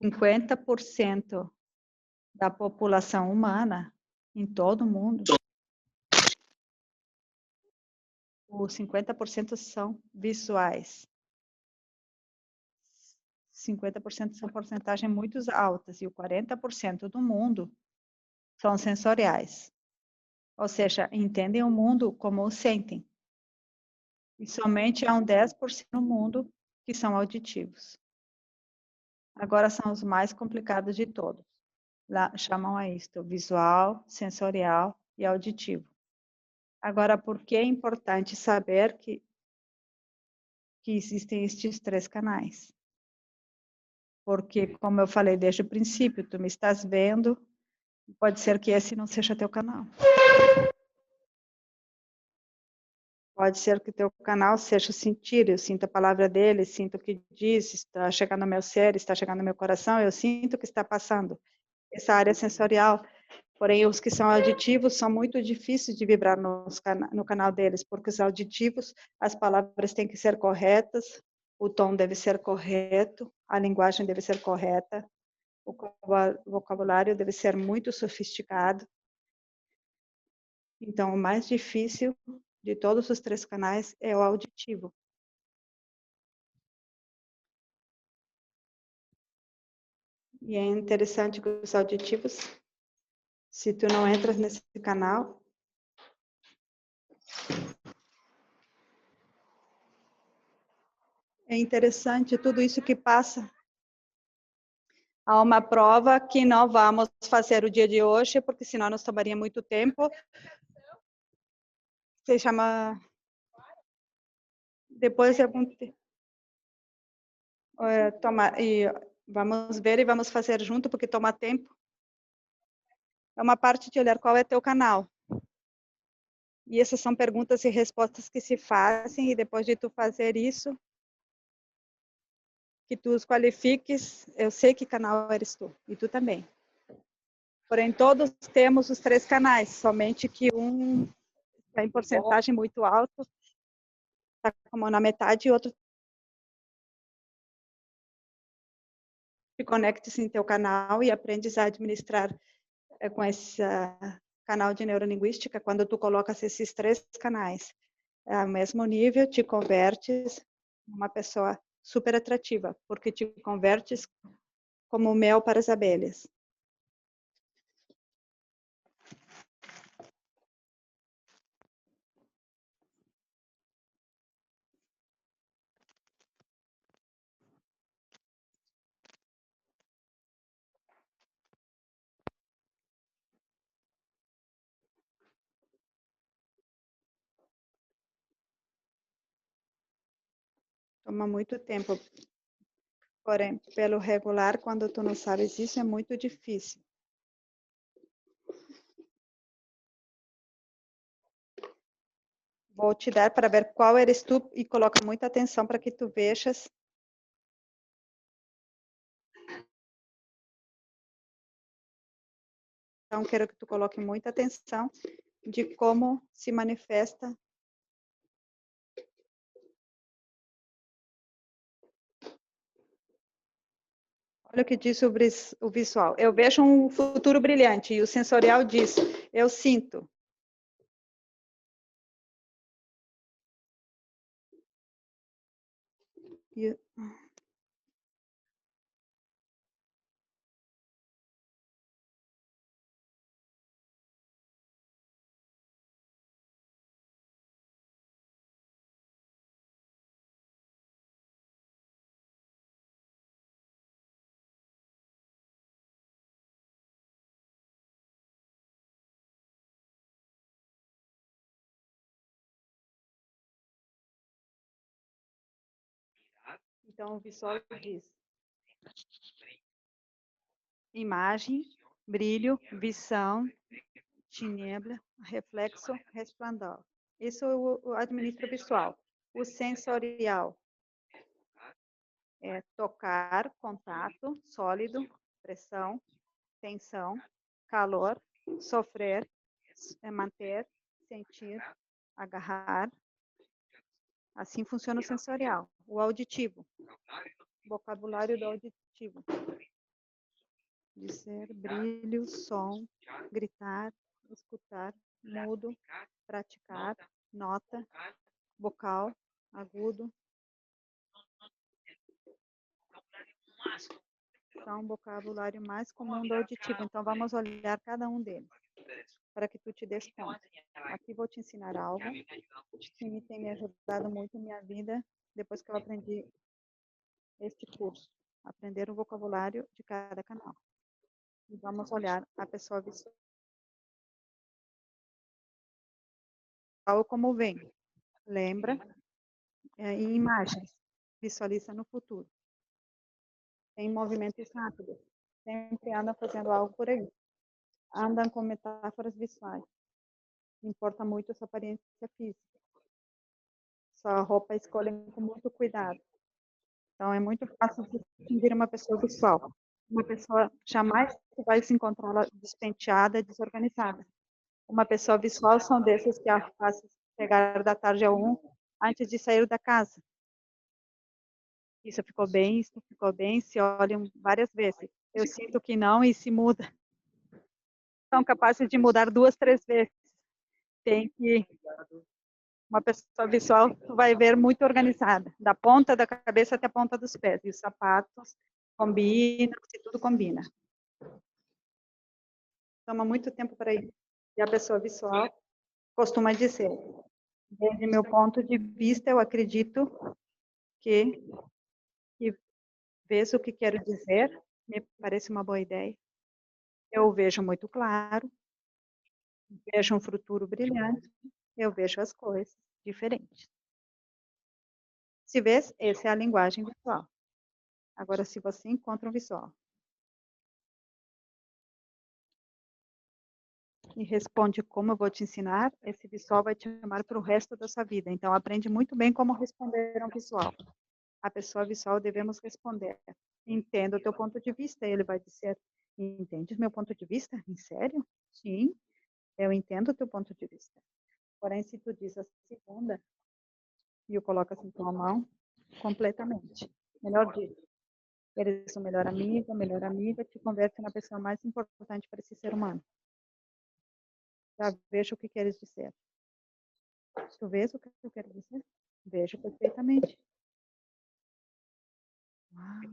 50% da população humana em todo o mundo, os 50% são visuais. 50% são porcentagens muito altas e o 40% do mundo são sensoriais. Ou seja, entendem o mundo como o sentem. E somente há um 10% no mundo que são auditivos. Agora são os mais complicados de todos. Lá chamam a isto visual, sensorial e auditivo. Agora, por que é importante saber que existem estes 3 canais? Porque, como eu falei desde o princípio, tu me estás vendo, pode ser que esse não seja teu canal. Pode ser que teu canal seja sentir, eu sinto a palavra dele, sinto o que diz, está chegando ao meu ser, está chegando ao meu coração, eu sinto o que está passando. Essa área sensorial, porém os que são auditivos são muito difíceis de vibrar no canal deles, porque os auditivos, as palavras têm que ser corretas, o tom deve ser correto, a linguagem deve ser correta, o vocabulário deve ser muito sofisticado. Então, o mais difícil de todos os 3 canais é o auditivo. E é interessante que os auditivos, se tu não entras nesse canal, é interessante tudo isso que passa. Há uma prova que não vamos fazer o dia de hoje, porque senão nos tomaria muito tempo. Se chama... Depois eu e vamos ver e vamos fazer junto, porque toma tempo. É uma parte de olhar qual é teu canal. E essas são perguntas e respostas que se fazem, e depois de tu fazer isso, que tu os qualifiques, eu sei que canal eres tu, e tu também. Porém, todos temos os 3 canais, somente que um está em porcentagem muito alta, está como na metade, e outro te conectes em teu canal e aprendes a administrar com esse canal de neurolinguística. Quando tu colocas esses 3 canais ao mesmo nível, te convertes uma pessoa super atrativa, porque te convertes como mel para as abelhas. Toma muito tempo, porém, pelo regular, quando tu não sabes isso, é muito difícil. Vou te dar para ver qual eres tu e coloca muita atenção para que tu vejas. Então, quero que tu coloque muita atenção de como se manifesta. Olha o que diz sobre o visual. Eu vejo um futuro brilhante e o sensorial diz, eu sinto. E, então, o visual diz imagem, brilho, visão, tiniebla, reflexo, resplandor. Isso o administra visual. O sensorial é tocar, contato, sólido, pressão, tensão, calor, sofrer, manter, sentir, agarrar. Assim funciona o sensorial. O auditivo, vocabulário do auditivo. Dizer, brilho, som, gritar, escutar, mudo, praticar, nota, vocal, agudo. São um vocabulário mais comum do auditivo. Então, vamos olhar cada um deles, para que tu te des conta. Aqui vou te ensinar algo que tem me ajudado muito na minha vida, depois que eu aprendi este curso. Aprender o vocabulário de cada canal. E vamos olhar a pessoa visual como vem. Lembra? Em imagens. Visualiza no futuro. Tem movimentos rápidos. Sempre andam fazendo algo por aí. Andam com metáforas visuais. Importa muito essa aparência física. Sua roupa escolhem com muito cuidado. Então, é muito fácil de distinguir uma pessoa visual. Uma pessoa jamais vai se encontrar despenteada, desorganizada. Uma pessoa visual são desses que fazem chegar da tarde ao 1 antes de sair da casa. Isso ficou bem, se olham várias vezes. Eu sinto que não e se muda. São capazes de mudar 2, 3 vezes. Tem que uma pessoa visual vai ver muito organizada, da ponta da cabeça até a ponta dos pés. E os sapatos combinam, se tudo combina. Toma muito tempo para ir. E a pessoa visual costuma dizer, desde meu ponto de vista, eu acredito que vês o que quero dizer, me parece uma boa ideia. Eu vejo muito claro, vejo um futuro brilhante, eu vejo as coisas diferentes. Se vês, essa é a linguagem visual. Agora, se você encontra um visual e responde como eu vou te ensinar, esse visual vai te chamar para o resto da sua vida. Então, aprende muito bem como responder a um visual. A pessoa visual devemos responder. Entendo o teu ponto de vista. Ele vai dizer, entende o meu ponto de vista? Em sério? Sim, eu entendo o teu ponto de vista. Porém, se tu diz a segunda e o coloca assim com a mão, completamente. Melhor dito, eres o melhor amiga, te converte na pessoa mais importante para esse ser humano. Já vejo o que queres dizer. Tu vês o que eu quero dizer? Vejo perfeitamente.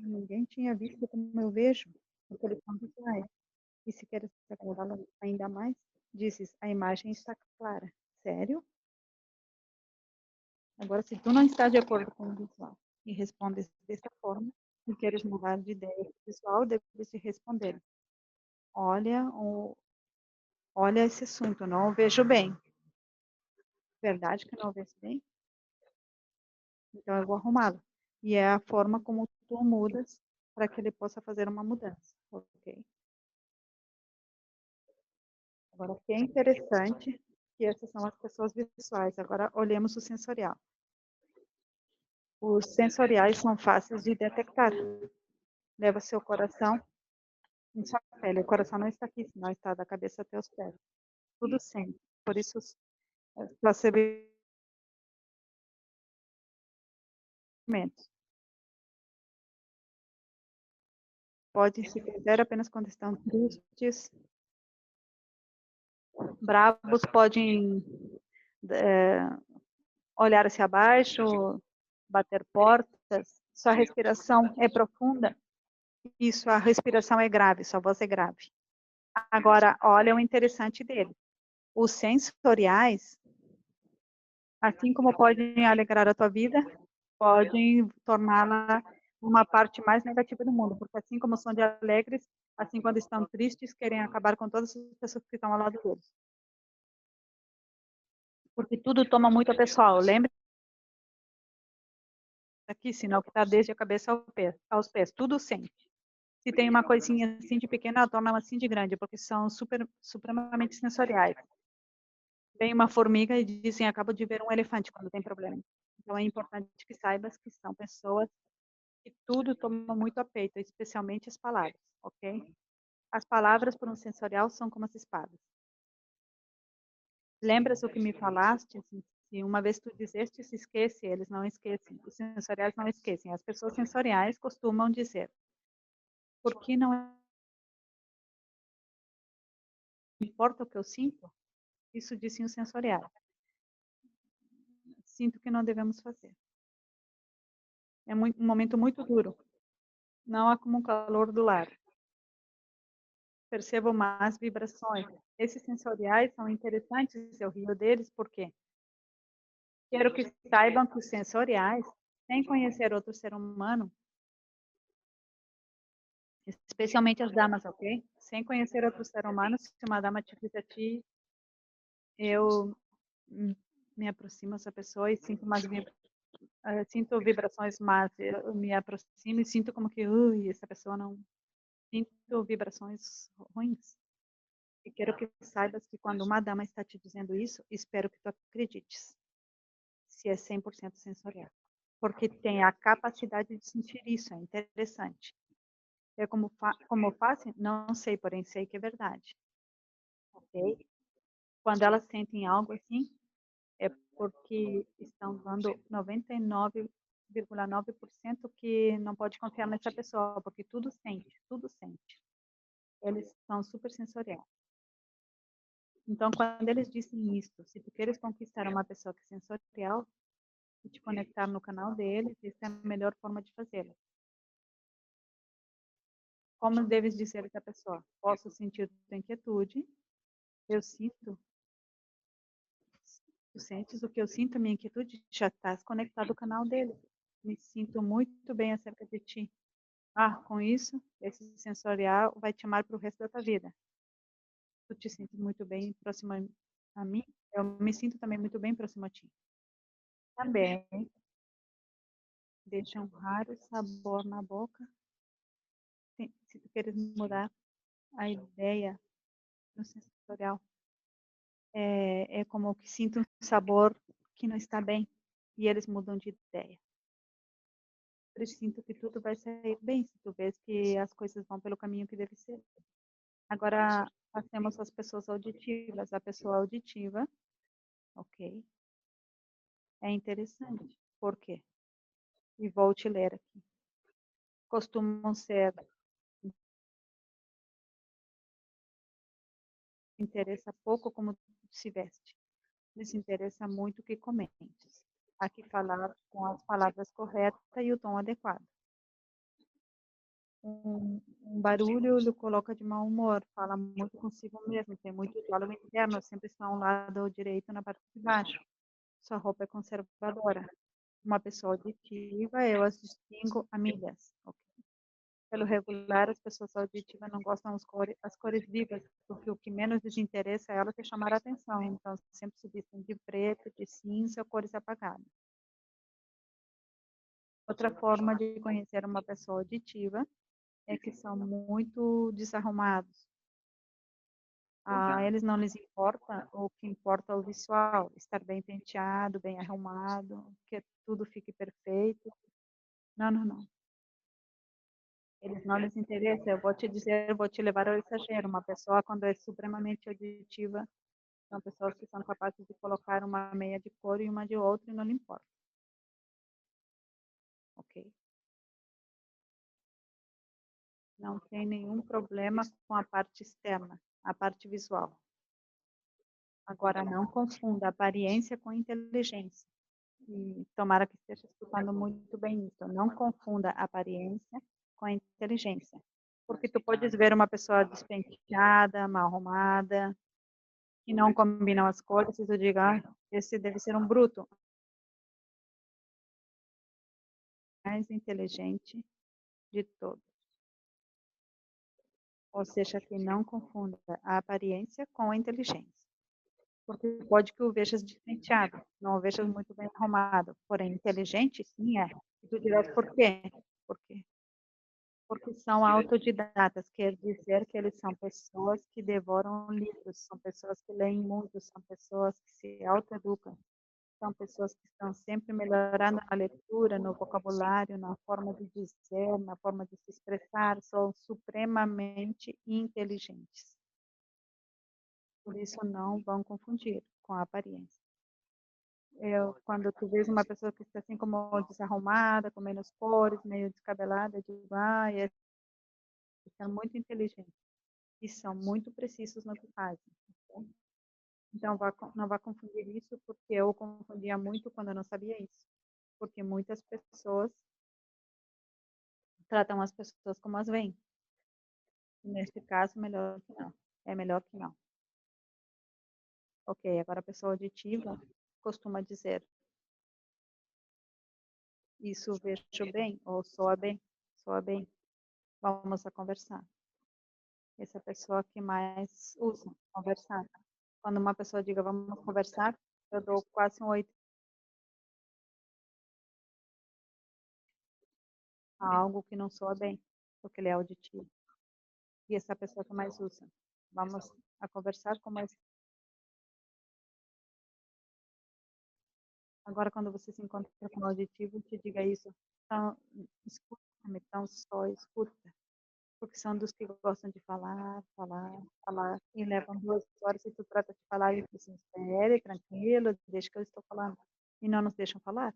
Ninguém tinha visto como eu vejo. Porque eles são visuais. E se queres agradá-lo ainda mais, dizes, a imagem está clara. Sério? Agora, se tu não está de acordo com o visual e respondes dessa forma, e queres mudar de ideia visual, deves te responder. Olha, olha esse assunto, não o vejo bem. Verdade que não o vejo bem? Então eu vou arrumá-lo. E é a forma como tu mudas para que ele possa fazer uma mudança, ok? Agora, o que é interessante, que essas são as pessoas visuais. Agora, olhemos o sensorial. Os sensoriais são fáceis de detectar. Leva seu coração em sua pele. O coração não está aqui, senão está da cabeça até os pés. Tudo sente. Por isso, você vê sentimentos. Pode se perder apenas quando estão tristes, bravos, podem olhar hacia abaixo, bater portas. Sua respiração é profunda. Isso, a respiração é grave, sua voz é grave. Agora, olha o interessante dele. Os sensoriais, assim como podem alegrar a tua vida, podem torná-la uma parte mais negativa do mundo, porque assim como são de alegres, assim quando estão tristes, querem acabar com todas as pessoas que estão ao lado deles. Porque tudo toma muito a pessoal, lembra? Aqui, sinal que está desde a cabeça aos pés, tudo sente. Se tem uma coisinha assim de pequena, ela torna assim de grande, porque são supremamente sensoriais. Vem uma formiga e dizem, acabo de ver um elefante quando tem problema. Então é importante que saibas que são pessoas que tudo toma muito a peito, especialmente as palavras, ok? As palavras para um sensorial são como as espadas. Lembras o que me falaste? Se uma vez tu disseste, se esquece, eles não esquecem. Os sensoriais não esquecem. As pessoas sensoriais costumam dizer, por que não importa o que eu sinto? Isso dizem os sensoriais. Sinto que não devemos fazer. É um momento muito duro. Não há como um calor do lar. Percebo mais vibrações. Esses sensoriais são interessantes, eu rio deles, porque quero que saibam que os sensoriais, sem conhecer outro ser humano, especialmente as damas, ok? Sem conhecer outro ser humano, se uma dama te diz a ti, eu me aproximo dessa pessoa e sinto sinto vibrações, mas eu me aproximo e sinto como que, essa pessoa não, sinto vibrações ruins. E quero que saibas que quando uma dama está te dizendo isso, espero que tu acredites, se é 100% sensorial. Porque tem a capacidade de sentir isso, é interessante. É como fazem? Não sei, porém sei que é verdade. Ok? Quando elas sentem algo assim, é porque estão dando 99,9% que não pode confiar nessa pessoa, porque tudo sente, tudo sente. Eles são super sensoriais. Então, quando eles dizem isso, se tu queres conquistar uma pessoa que é sensorial e te conectar no canal deles, essa é a melhor forma de fazê-lo. Como deves dizer a essa pessoa? Posso sentir tua inquietude, eu sinto, tu sentes o que eu sinto, a minha inquietude, já estás conectado ao canal dele. Me sinto muito bem acerca de ti. Com isso, esse sensorial vai te amar para o resto da tua vida. Tu te sentes muito bem próximo a mim, eu me sinto também muito bem próximo a ti. Também deixa um raro sabor na boca. Se tu queres mudar a ideia no sensorial, é como que sinto um sabor que não está bem e eles mudam de ideia. presinto que tudo vai sair bem, se tu vês que as coisas vão pelo caminho que deve ser. Agora, nós temos as pessoas auditivas. A pessoa auditiva, ok, é interessante. Por quê? E vou te ler aqui. Costumam ser, interessa pouco como se veste. Lhes interessa muito o que comentes. Aqui falar com as palavras corretas e o tom adequado. Um barulho lhe coloca de mau humor, fala muito consigo mesmo, tem muito diálogo interno, sempre está ao lado direito na parte de baixo. Sua roupa é conservadora. Uma pessoa auditiva, eu as distingo amigas. Ok? Pelo regular, as pessoas auditivas não gostam as cores vivas, porque o que menos lhes interessa é elas é chamar a atenção. Então, sempre se vestem de preto, de cinza ou cores apagadas. Outra forma de conhecer uma pessoa auditiva é que são muito desarrumados. Eles não lhes importa, o que importa é o visual, estar bem penteado, bem arrumado, que tudo fique perfeito. Não, não, não. Eles não lhes interessa. Eu vou te dizer, eu vou te levar ao exagero. Uma pessoa, quando é supremamente auditiva, são pessoas que são capazes de colocar uma meia de cor e uma de outra e não lhe importa. Ok? Não tem nenhum problema com a parte externa, a parte visual. Agora, não confunda aparência com inteligência. E tomara que esteja escutando muito bem isso. Não confunda aparência com a inteligência. Porque tu podes ver uma pessoa despenteada, mal arrumada, que não combinam as cores, e tu diga, esse deve ser um bruto. Mais inteligente de todos. Ou seja, que não confunda a aparência com a inteligência. Porque pode que o vejas despenteado, não o vejas muito bem arrumado. Porém, inteligente, sim é. E tu dirás, por quê? Por quê? Porque são autodidatas, quer dizer que eles são pessoas que devoram livros, são pessoas que leem muito, são pessoas que se autoeducam, são pessoas que estão sempre melhorando na leitura, no vocabulário, na forma de dizer, na forma de se expressar, são supremamente inteligentes. Por isso não vão confundir com a aparência. Quando tu vês uma pessoa que está assim como desarrumada, com menos cores, meio descabelada, eu digo, eles são muito inteligentes e são muito precisos no que fazem. Okay? Então, não vá confundir isso, porque eu confundia muito quando eu não sabia isso. Porque muitas pessoas tratam as pessoas como as veem. Neste caso, melhor que não. É melhor que não. Ok, agora a pessoa auditiva costuma dizer, isso vejo bem, ou soa bem, vamos a conversar. Essa é a pessoa que mais usa conversar. Quando uma pessoa diga, vamos conversar, eu dou quase um 8 a algo que não soa bem, porque ele é auditivo. E essa pessoa que mais usa. Vamos a conversar com mais. Agora, quando você se encontra com um auditivo, te diga isso. Então, escuta-me, então só escuta. Porque são dos que gostam de falar, falar, falar. E levam 2 horas e tu trata de falar e tu assim, espere, tranquilo, deixa que eu estou falando. E não nos deixam falar.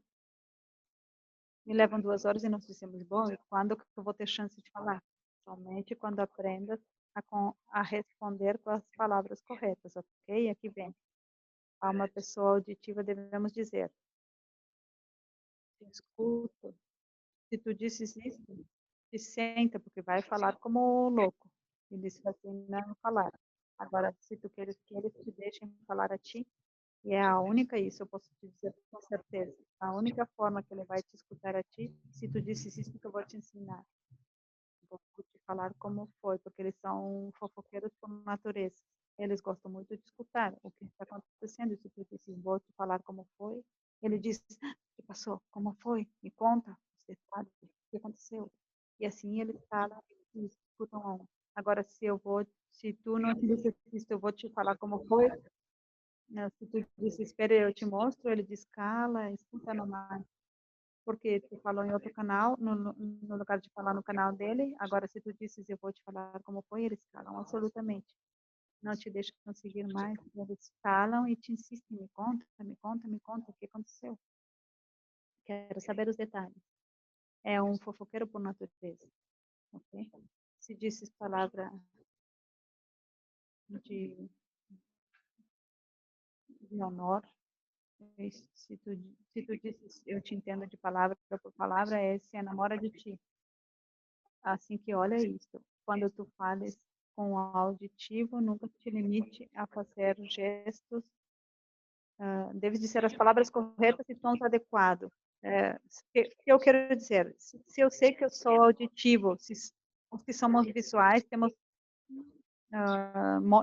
E levam 2 horas e nós dizemos, bom, e quando que eu vou ter chance de falar? Somente quando aprendas a responder com as palavras corretas, ok? Aqui vem. A uma pessoa auditiva devemos dizer, escuta, se tu disses isso, te senta, porque vai falar como louco. E disse assim, não falar. Agora, se tu queres que eles te deixem falar a ti, e é a única, isso eu posso te dizer com certeza, a única forma que ele vai te escutar a ti, se tu disses isso que eu vou te ensinar. Vou te falar como foi, porque eles são fofoqueiros por natureza. Eles gostam muito de escutar o que está acontecendo. Se tu disses, vou te falar como foi, ele diz, o que passou? Como foi? Me conta os detalhes, o que aconteceu? E assim eles falam e escutam um. Agora, se tu não te disses isso, eu vou te falar como foi, né? Se tu disse, espera, eu te mostro, ele diz, cala, escuta mais. porque tu falou em outro canal, no lugar de falar no canal dele, agora se tu disses eu vou te falar como foi, eles calam absolutamente. Não te deixam conseguir mais, eles falam e te insistem, me conta, me conta, me conta, o que aconteceu? Quero saber os detalhes. É um fofoqueiro por natureza, ok? Se disses palavra de, de honor, se tu disses eu te entendo de palavra por palavra, é se enamora de ti. Assim que olha isso, quando tu fales com o auditivo, nunca te limite a fazer gestos, deve dizer as palavras corretas e tons adequados. Que eu quero dizer, se eu sei que eu sou auditivo, se somos visuais, temos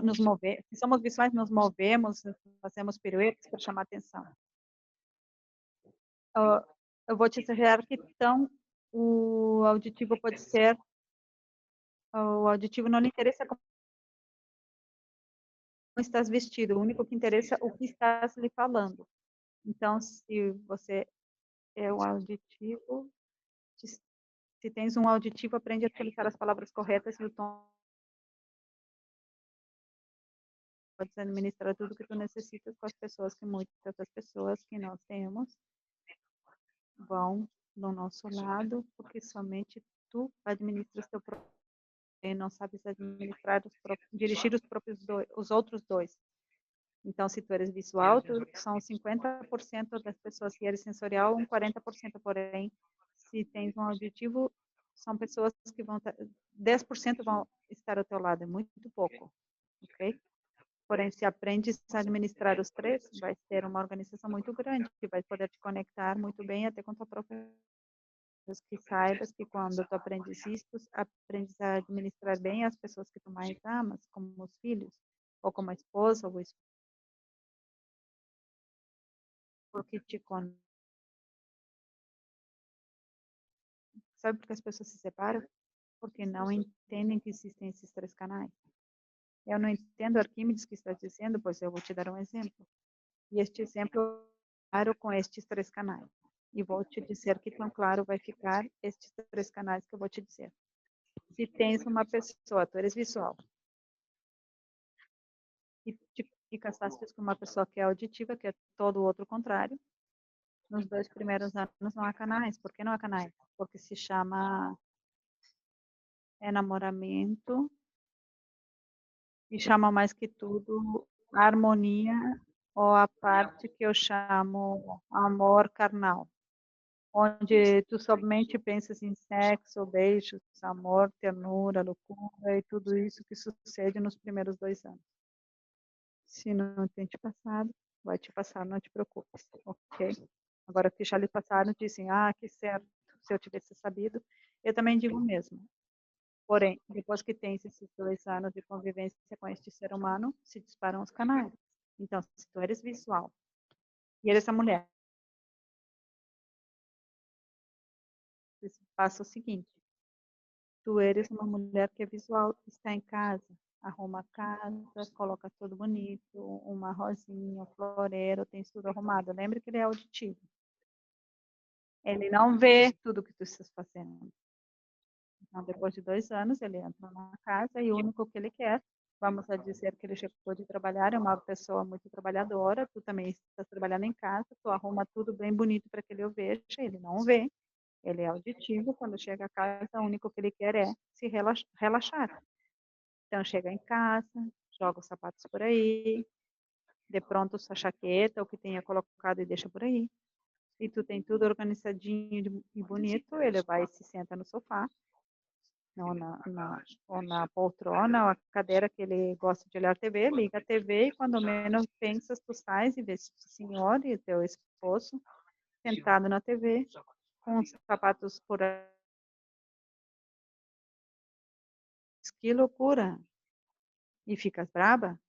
nos mover, se somos visuais, nos movemos, fazemos piruetas para chamar atenção. Eu vou te dizer que então o auditivo pode ser, o auditivo não lhe interessa como estás vestido, o único que interessa é o que estás lhe falando. Então, se você é o auditivo, se tens um auditivo, aprende a utilizar as palavras corretas e o tom. Pode administrar tudo que tu necessitas com as pessoas, que muitas das pessoas que nós temos vão do nosso lado, porque somente tu administras teu próprio e não sabes administrar dirigir os outros dois. Então, se tu eres visual, são 50% das pessoas, se eres sensorial, 40%, porém, se tens um auditivo, são pessoas que vão, 10% vão estar ao teu lado, é muito pouco, ok? Porém, se aprendes a administrar os três, vai ter uma organização muito grande, que vai poder te conectar muito bem até com tua própria. Que saibas que quando tu aprendes isto, aprendes a administrar bem as pessoas que tu mais amas, como os filhos, ou como a esposa, ou o esposo, porque te conecta. Sabe por que as pessoas se separam? Porque não entendem que existem esses três canais. Eu não entendo, Arquímedes, que está dizendo, pois eu vou te dar um exemplo. E este exemplo é claro com estes três canais. E vou te dizer que tão claro vai ficar estes três canais que eu vou te dizer. Se tens uma pessoa, tu eres visual, e casaste com uma pessoa que é auditiva, que é todo o outro contrário, nos 2 primeiros anos não há canais. Por que não há canais? Porque se chama enamoramento e chama mais que tudo harmonia, ou a parte que eu chamo amor carnal, onde tu somente pensas em sexo, beijos, amor, ternura, loucura e tudo isso que sucede nos primeiros 2 anos. Se não tem te passado, vai te passar, não te preocupes, ok? Agora que já lhe passaram, dizem, que certo, se eu tivesse sabido, eu também digo mesmo. Porém, depois que tens esses 2 anos de convivência com este ser humano, se disparam os canais. Então, se tu eres visual e eres a mulher, passa o seguinte, tu eres uma mulher que é visual, está em casa, arruma a casa, coloca tudo bonito, uma rosinha, floreiro, tem tudo arrumado. Lembre que ele é auditivo. Ele não vê tudo que tu estás fazendo. Então, depois de 2 anos, ele entra na casa e o único que ele quer, vamos a dizer que ele chegou de trabalhar, é uma pessoa muito trabalhadora, tu também estás trabalhando em casa, tu arruma tudo bem bonito para que ele o veja, ele não vê, ele é auditivo, quando chega a casa, o único que ele quer é se relaxar. Então, chega em casa, joga os sapatos por aí, de pronto sua jaqueta, o que tenha colocado e deixa por aí. E tu tem tudo organizadinho e bonito, ele vai e se senta no sofá, ou na poltrona, ou a cadeira que ele gosta de olhar TV, liga a TV e quando menos pensas, tu sais e vês o senhor e teu esposo sentado na TV, com os sapatos por aí. Que loucura! E ficas braba?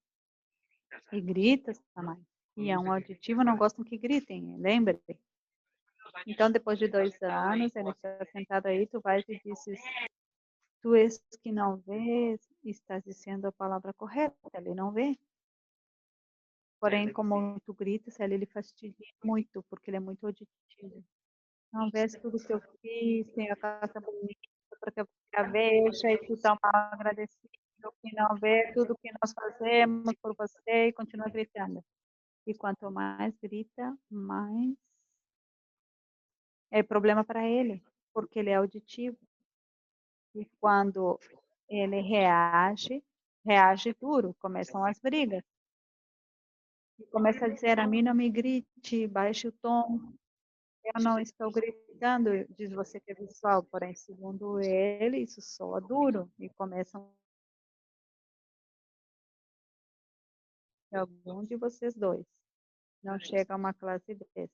E gritas também. E é um auditivo, não gostam que gritem, lembre-se. Então, depois de 2 anos, ele está sentado aí, tu vais e dizes, tu és que não vês, estás dizendo a palavra correta, ele não vê. Porém, como tu gritas, ele fastidia muito, porque ele é muito auditivo. Não vês tudo que eu fiz, tem a casa bonita, porque você a veja e tu está mal agradecido, que não vê tudo que nós fazemos por você e continua gritando. E quanto mais grita, mais é problema para ele, porque ele é auditivo. E quando ele reage duro, começam as brigas. E começa a dizer, a mim não me grite, baixe o tom, eu não estou gritando, diz você que é visual, porém, segundo ele, isso soa duro. E começam algum de vocês dois. Não chega a uma classe destas,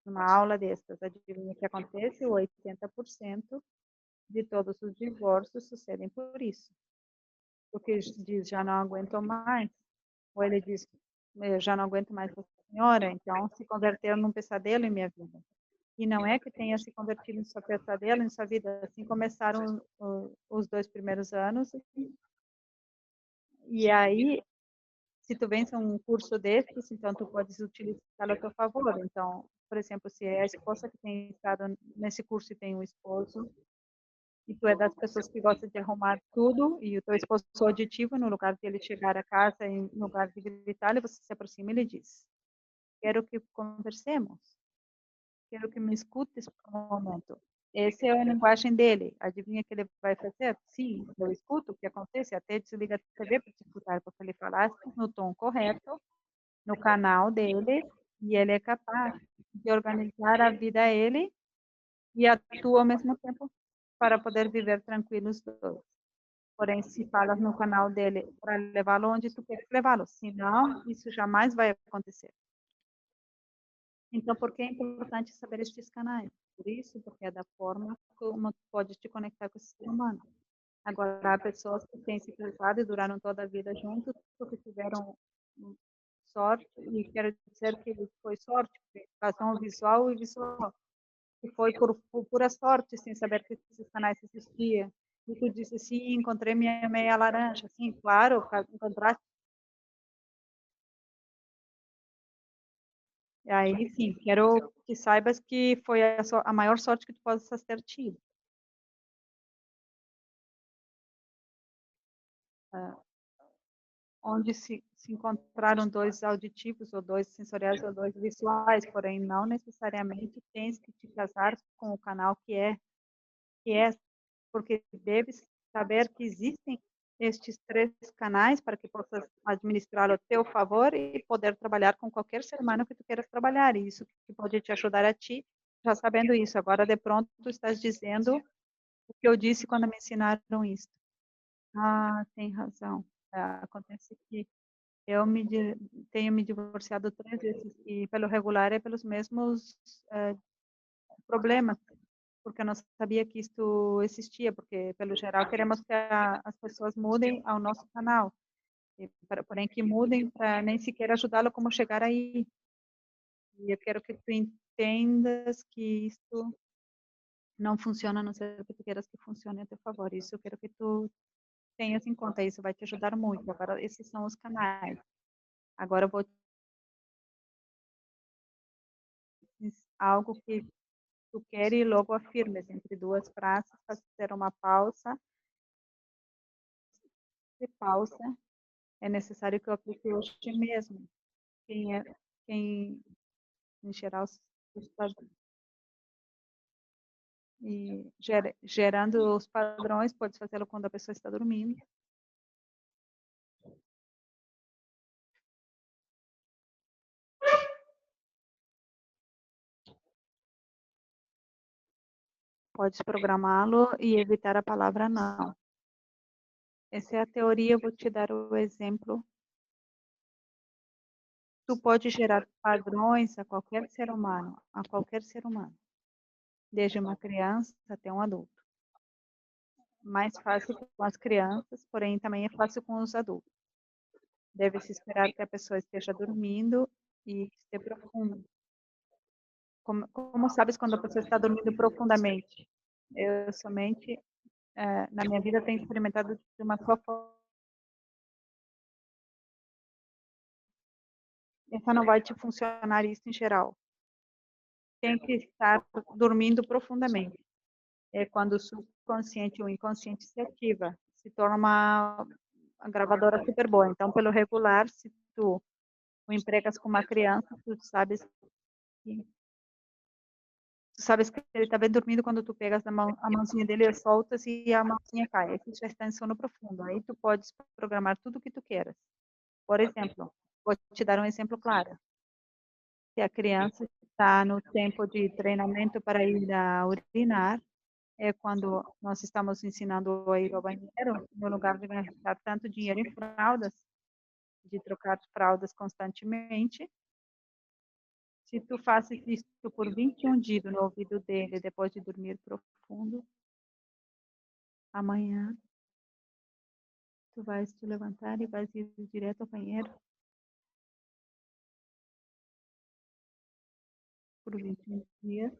uma aula destas. Adivinha o que acontece? 80% de todos os divórcios sucedem por isso. Porque diz, já não aguento mais. Ou ele diz, eu já não aguento mais essa senhora, então se converteu num pesadelo em minha vida. E não é que tenha se convertido em sua pesadelo, em sua vida. Assim começaram os 2 primeiros anos. E aí, se tu vence um curso desses, então tu podes utilizá-lo a teu favor. Então, por exemplo, se é a esposa que tem estado nesse curso e tem um esposo, e tu é das pessoas que gosta de arrumar tudo, e o teu esposo é auditivo, no lugar de ele chegar a casa, em lugar de gritar, você se aproxima e ele diz, quero que conversemos. Quero que me escutes por um momento. Essa é a linguagem dele. Adivinha o que ele vai fazer? Sim, eu escuto o que acontece, até desliga a TV para te escutar, porque ele falasse no tom correto, no canal dele, e ele é capaz de organizar a vida ele e a tua ao mesmo tempo para poder viver tranquilos dois. Porém, se falas no canal dele para levá-lo onde tu queres levá-lo, senão isso jamais vai acontecer. Então, por que é importante saber estes canais? Por isso, porque é da forma como tu pode te conectar com esse ser humano. Agora, há pessoas que têm se casado e duraram toda a vida juntos porque tiveram sorte, e quero dizer que foi sorte, porque educação visual e visual, que foi por pura sorte, sem saber que esses canais existiam. E tu disse, sim, encontrei minha meia laranja. Sim, claro, encontraste. E aí, sim, quero que saibas que foi a maior sorte que tu possas ter tido. Ah, onde se encontraram dois auditivos, ou dois sensoriais, ou dois visuais, porém não necessariamente tens que te casar com o canal que é, porque deves saber que existem estes 3 canais para que possas administrar a teu favor e poder trabalhar com qualquer ser humano que tu queiras trabalhar, e isso que pode te ajudar a ti, já sabendo isso. Agora, de pronto, tu estás dizendo o que eu disse quando me ensinaram isso. Ah, tem razão. Acontece que eu tenho me divorciado 3 vezes e pelo regular é pelos mesmos problemas, porque eu não sabia que isto existia, porque pelo geral queremos que as pessoas mudem ao nosso canal, porém que mudem para nem sequer ajudá-lo como chegar aí. E eu quero que tu entendas que isto não funciona, a não ser que tu queiras que funcione a teu favor. Isso eu quero que tu tenhas em conta, isso vai te ajudar muito. Agora, esses são os canais. Agora eu vou algo que tu quer e logo afirmes entre 2 frases, fazer uma pausa. De pausa é necessário que eu aplique hoje mesmo. Quem, é, quem em geral, está gerando os padrões, pode fazê-lo quando a pessoa está dormindo. Pode programá-lo e evitar a palavra não. Essa é a teoria, eu vou te dar o exemplo. Tu pode gerar padrões a qualquer ser humano, desde uma criança até um adulto. Mais fácil com as crianças, porém também é fácil com os adultos. Deve-se esperar que a pessoa esteja dormindo e esteja profundo. Como sabes quando a pessoa está dormindo profundamente? Eu somente, na minha vida, tenho experimentado de uma só forma. Então, não vai te funcionar isso em geral. tem que estar dormindo profundamente. É quando o subconsciente ou inconsciente se ativa, se torna uma gravadora super boa. Então, pelo regular, se tu o empregas com uma criança, tu sabes que ele está bem dormindo quando tu pegas a mãozinha dele, soltas e a mãozinha cai. Aí tu já está em sono profundo. Aí tu podes programar tudo o que tu queiras. Por exemplo, vou te dar um exemplo claro. Se a criança está no tempo de treinamento para ir a urinar, é quando nós estamos ensinando a ir ao banheiro, no lugar de gastar tanto dinheiro em fraldas, de trocar fraldas constantemente. Se tu fazes isso por 21 dias no ouvido dele, depois de dormir profundo, amanhã tu vais te levantar e vais ir direto ao banheiro por 21 dias.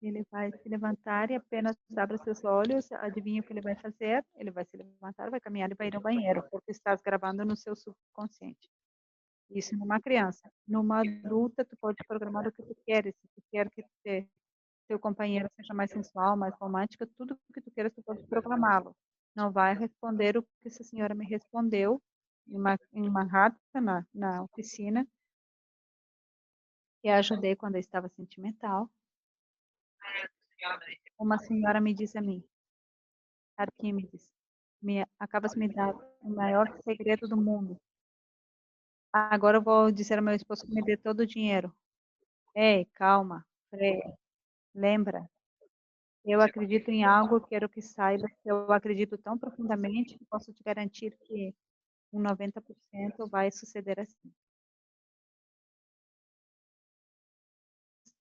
Ele vai se levantar e apenas abre seus olhos, adivinha o que ele vai fazer? Ele vai se levantar, vai caminhar e vai ir ao banheiro, porque estás gravando no seu subconsciente. Isso numa criança. Numa adulta, tu pode programar o que tu queres. Se tu quer que teu companheiro seja mais sensual, mais romântica, tudo o que tu queres, tu pode programá-lo. Não vai responder o que essa senhora me respondeu em Manhattan, na oficina, que ajudei quando eu estava sentimental. Uma senhora me disse a mim, Arquímedes, acabas de me dar o maior segredo do mundo. Agora eu vou dizer ao meu esposo que me dê todo o dinheiro. Ei, calma, freia, lembra, eu acredito em algo, quero que saiba que eu acredito tão profundamente que posso te garantir que um 90% vai suceder assim.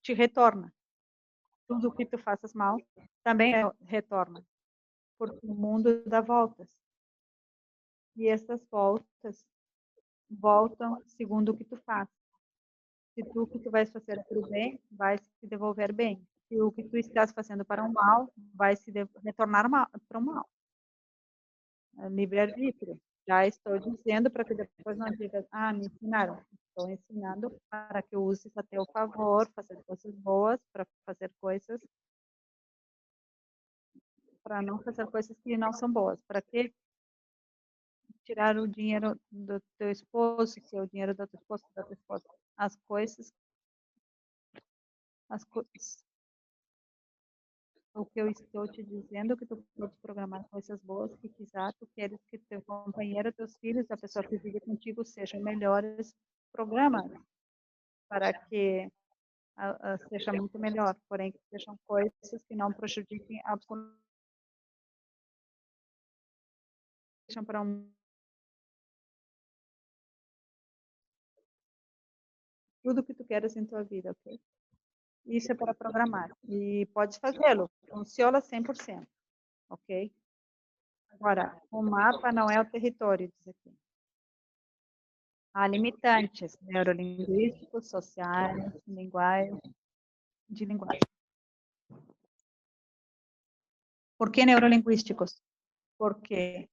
Te retorna. Tudo o que tu faças mal também retorna, porque o mundo dá voltas. E essas voltas voltam segundo o que tu faz. Se tu o que tu vais fazer para o bem, vai se devolver bem. Se o que tu estás fazendo para o mal, vai se retornar para o mal. É livre-arbítrio. Já estou dizendo para que depois não digas, me ensinaram. Estou ensinando para que uses a teu favor, fazer coisas boas, para fazer coisas, para não fazer coisas que não são boas. Para que tirar o dinheiro do teu esposo, se é o dinheiro do teu esposo, da tua esposa? As coisas, o que eu estou te dizendo, que tu pode programar coisas boas que quiser, tu queres que teu companheiro, teus filhos, a pessoa que vive contigo sejam melhores programas, para que seja muito melhor, porém que sejam coisas que não prejudiquem absolutamente para tudo que tu queres em tua vida, ok? Isso é para programar e podes fazê-lo, funciona 100%, ok? Agora, o mapa não é o território, diz aqui. Há limitantes neurolinguísticos, sociais, de linguagem. Por que neurolinguísticos? Porque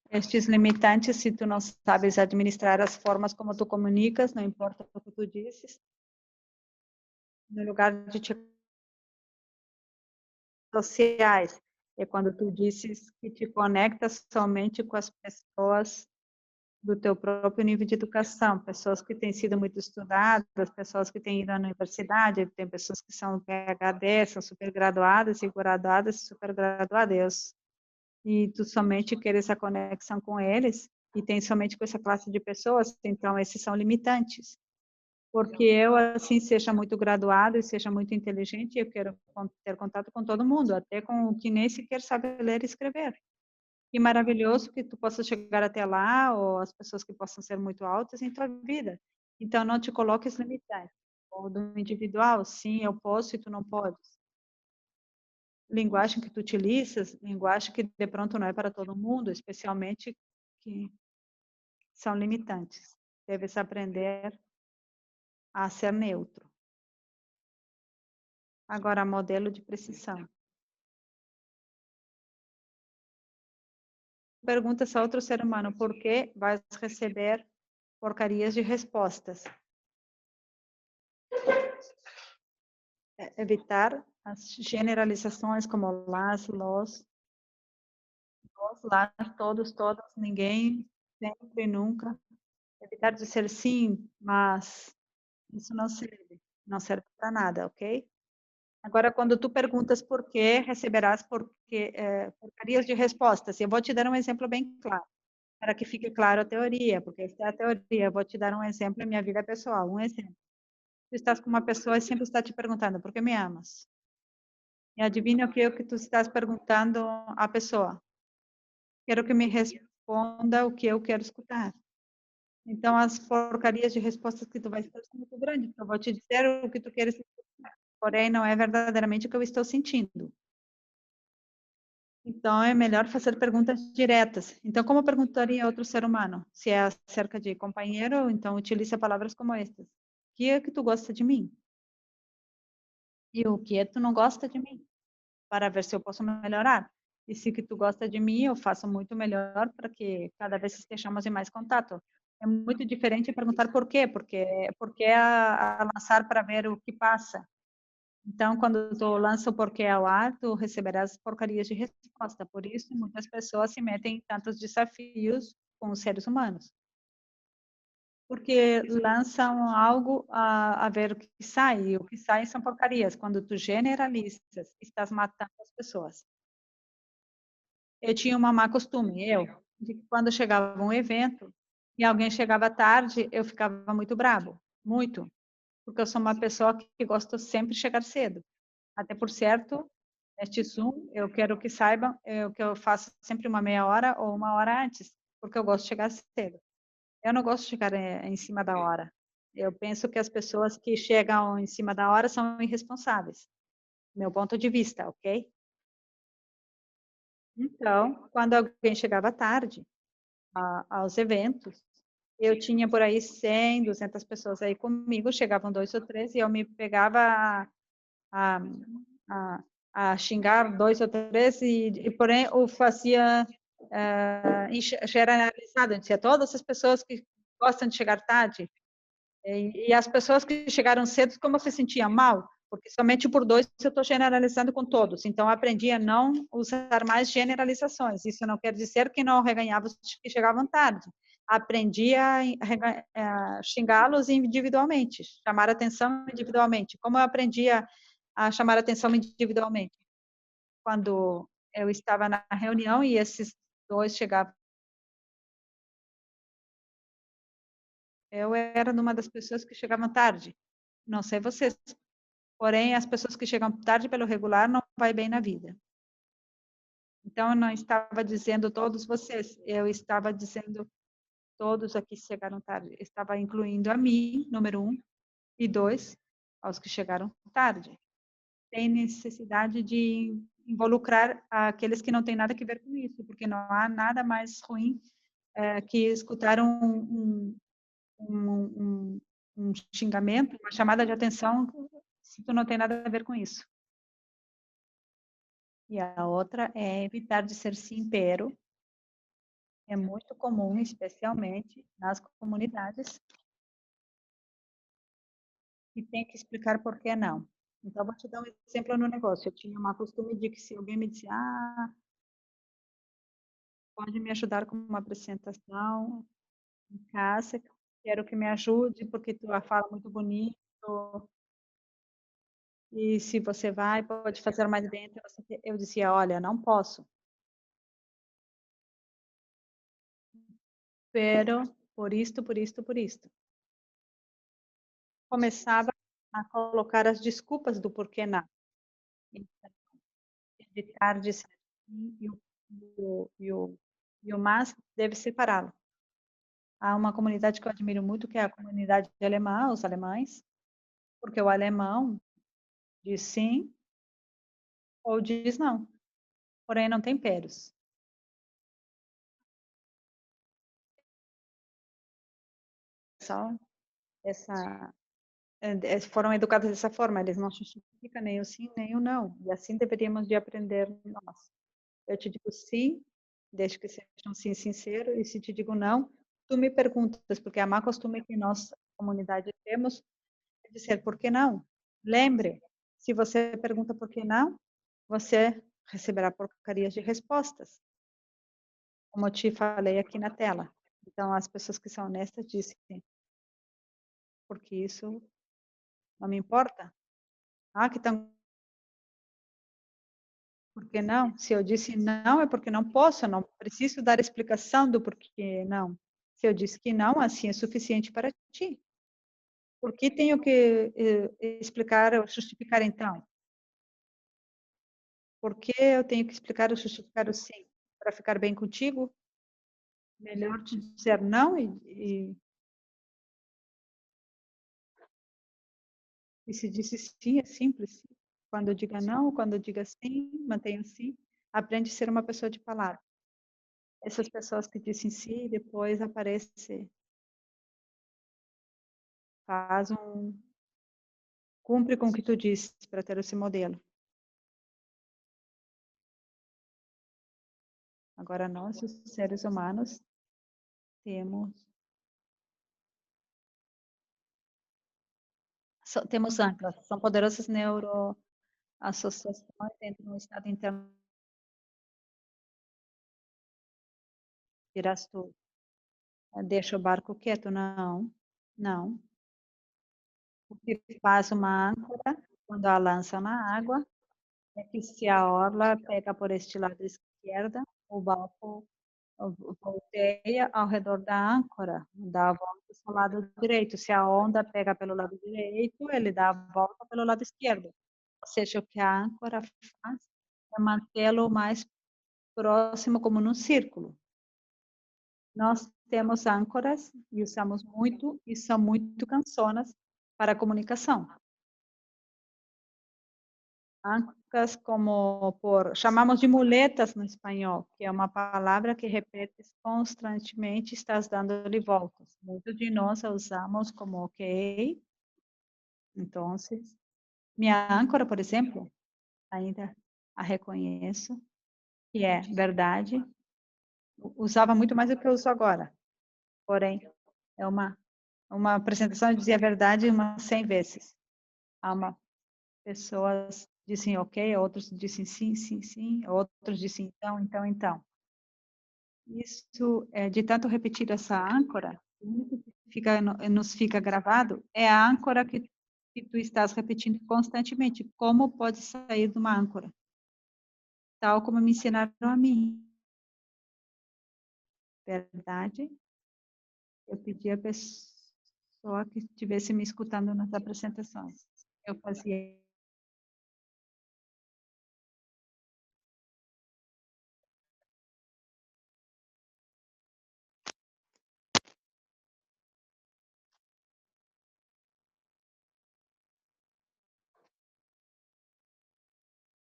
estes limitantes, se tu não sabes administrar as formas como tu comunicas, não importa o que tu dizes, no lugar de te sociais, é quando tu dizes que te conectas somente com as pessoas do teu próprio nível de educação, pessoas que têm sido muito estudadas, pessoas que têm ido à universidade, tem pessoas que são PhD, são supergraduadas e graduadas e supergraduadas, e tu somente queres a conexão com eles, e tem somente com essa classe de pessoas, então esses são limitantes. Porque eu, assim, seja muito graduado e seja muito inteligente, eu quero ter contato com todo mundo, até com o que nem sequer sabe ler e escrever. Que maravilhoso que tu possa chegar até lá, ou as pessoas que possam ser muito altas em tua vida. Então, não te coloques limitantes. Ou do individual, sim, eu posso e tu não podes. Linguagem que tu utilizas, linguagem que de pronto não é para todo mundo, especialmente que são limitantes. Deves aprender a ser neutro. Agora, modelo de precisão. Perguntas a outro ser humano, por que vais receber porcarias de respostas? evitar as generalizações como las, todos, todas, ninguém, sempre, nunca. Evitar dizer sim, mas isso não serve para nada, ok? Agora, quando tu perguntas por quê, receberás porcarias de respostas. Eu vou te dar um exemplo bem claro, para que fique claro a teoria, porque esta é a teoria. Eu vou te dar um exemplo em minha vida pessoal, um exemplo. Tu estás com uma pessoa e sempre está te perguntando, por que me amas? E adivinha o que é o que tu estás perguntando à pessoa? Quero que me responda o que eu quero escutar. Então, as porcarias de respostas que tu vai ter são muito grandes. Eu vou te dizer o que tu queres, porém não é verdadeiramente o que eu estou sentindo. Então, é melhor fazer perguntas diretas. Então, como perguntaria a outro ser humano? Se é acerca de companheiro, então utilize palavras como estas. O que é que tu gosta de mim? E o que é que tu não gosta de mim? Para ver se eu posso melhorar. E se que tu gosta de mim, eu faço muito melhor para que cada vez estejamos em mais contato. É muito diferente perguntar por quê, porque a lançar para ver o que passa. Então, quando tu lança o porquê ao ar, tu receberás porcarias de resposta. Por isso, muitas pessoas se metem em tantos desafios com os seres humanos. Porque lançam algo a ver o que sai, e o que sai são porcarias. Quando tu generalizas, estás matando as pessoas. Eu tinha uma má costume, de que quando chegava um evento e alguém chegava tarde, eu ficava muito bravo, muito, porque eu sou uma pessoa que gosto sempre de chegar cedo. Até por certo, neste Zoom, eu quero que saibam que eu faço sempre uma meia hora ou uma hora antes, porque eu gosto de chegar cedo. Eu não gosto de chegar em cima da hora. Eu penso que as pessoas que chegam em cima da hora são irresponsáveis, meu ponto de vista, ok? Então, quando alguém chegava tarde aos eventos, eu tinha por aí 100, 200 pessoas aí comigo, chegavam dois ou três e eu me pegava a, a, a xingar dois ou três e porém, o fazia generalizado, eu dizia, todas as pessoas que gostam de chegar tarde, e as pessoas que chegaram cedo, como se sentiam mal? Porque somente por dois eu estou generalizando com todos. Então, aprendi a não usar mais generalizações. Isso não quer dizer que não reganhava os que chegavam tarde. Aprendi a xingá-los individualmente, chamar atenção individualmente. Como eu aprendi a chamar atenção individualmente? Quando eu estava na reunião e esses dois chegavam, eu era uma das pessoas que chegavam tarde. Não sei vocês, porém, as pessoas que chegam tarde pelo regular não vai bem na vida. Então, eu não estava dizendo todos vocês, eu estava dizendo todos aqui chegaram tarde. Estava incluindo a mim, número um, e dois, aos que chegaram tarde. Tem necessidade de involucrar aqueles que não têm nada a ver com isso, porque não há nada mais ruim que escutar um, um xingamento, uma chamada de atenção, se tu não tem nada a ver com isso. E a outra é evitar de ser simpero. É muito comum, especialmente nas comunidades, e tem que explicar por que não. Então, vou te dar um exemplo no negócio. Eu tinha uma costume de que se alguém me disse, pode me ajudar com uma apresentação em casa, quero que me ajude, porque tu fala muito bonito, e se você vai, pode fazer mais bem. Então, eu dizia, olha, não posso, pero por isto, por isto, por isto. Começava a colocar as desculpas do porquê não. Evitar de ser assim, e o mas deve separá-lo. Há uma comunidade que eu admiro muito, que é a comunidade alemã, os alemães, porque o alemão diz sim ou diz não, porém não tem peros. Só essa foram educados dessa forma, eles não justificam nem o sim nem o não, e assim deveríamos de aprender nós. Eu te digo sim, desde que seja um sim sincero, e se te digo não, tu me perguntas, porque a má costume que nós, comunidade, temos é dizer por que não. Lembre, Se você pergunta por que não, você receberá porcarias de respostas, como eu te falei aqui na tela. Então, as pessoas que são honestas dizem, porque isso não me importa. Ah, que tão... Por que não? Se eu disse não, é porque não posso, não preciso dar explicação do porquê não. Se eu disse que não, assim é suficiente para ti. Por que tenho que explicar ou justificar então? Por que eu tenho que explicar ou justificar o sim? Para ficar bem contigo? Melhor te dizer não e se disse sim, é simples. Quando diga não, quando diga sim, mantenha sim. Aprende a ser uma pessoa de palavra. Essas pessoas que dizem sim, depois aparece, faz um, cumpre com o que tu disse para ter esse modelo. Agora nós, os seres humanos, temos temos âncoras, são poderosas neuroassociações dentro do estado interno. Dirás tu, deixa o barco quieto? Não, não. O que faz uma âncora quando a lança na água é que se a orla pega por este lado esquerdo, o barco volteia ao redor da âncora, dá a volta para o lado direito. Se a onda pega pelo lado direito, ele dá a volta pelo lado esquerdo. Ou seja, o que a âncora faz é mantê-lo mais próximo como num círculo. Nós temos âncoras e usamos muito e são muito cansonas para a comunicação. Âncoras como chamamos de muletas no espanhol, que é uma palavra que repetes constantemente, estás dando-lhe voltas. Muitos de nós a usamos como ok. Então, minha âncora, por exemplo, ainda a reconheço, que é verdade. Usava muito mais do que eu uso agora. Porém, é uma apresentação de dizer a verdade umas 100 vezes. Há uma pessoas dizem ok, outros dizem sim, sim, sim, outros dizem então, então, então. Isso, de tanto repetir essa âncora, o único que nos fica gravado é a âncora que tu estás repetindo constantemente. Como pode sair de uma âncora? Tal como me ensinaram a mim. Verdade? Eu pedi a pessoa que estivesse me escutando nas apresentações. Eu fazia.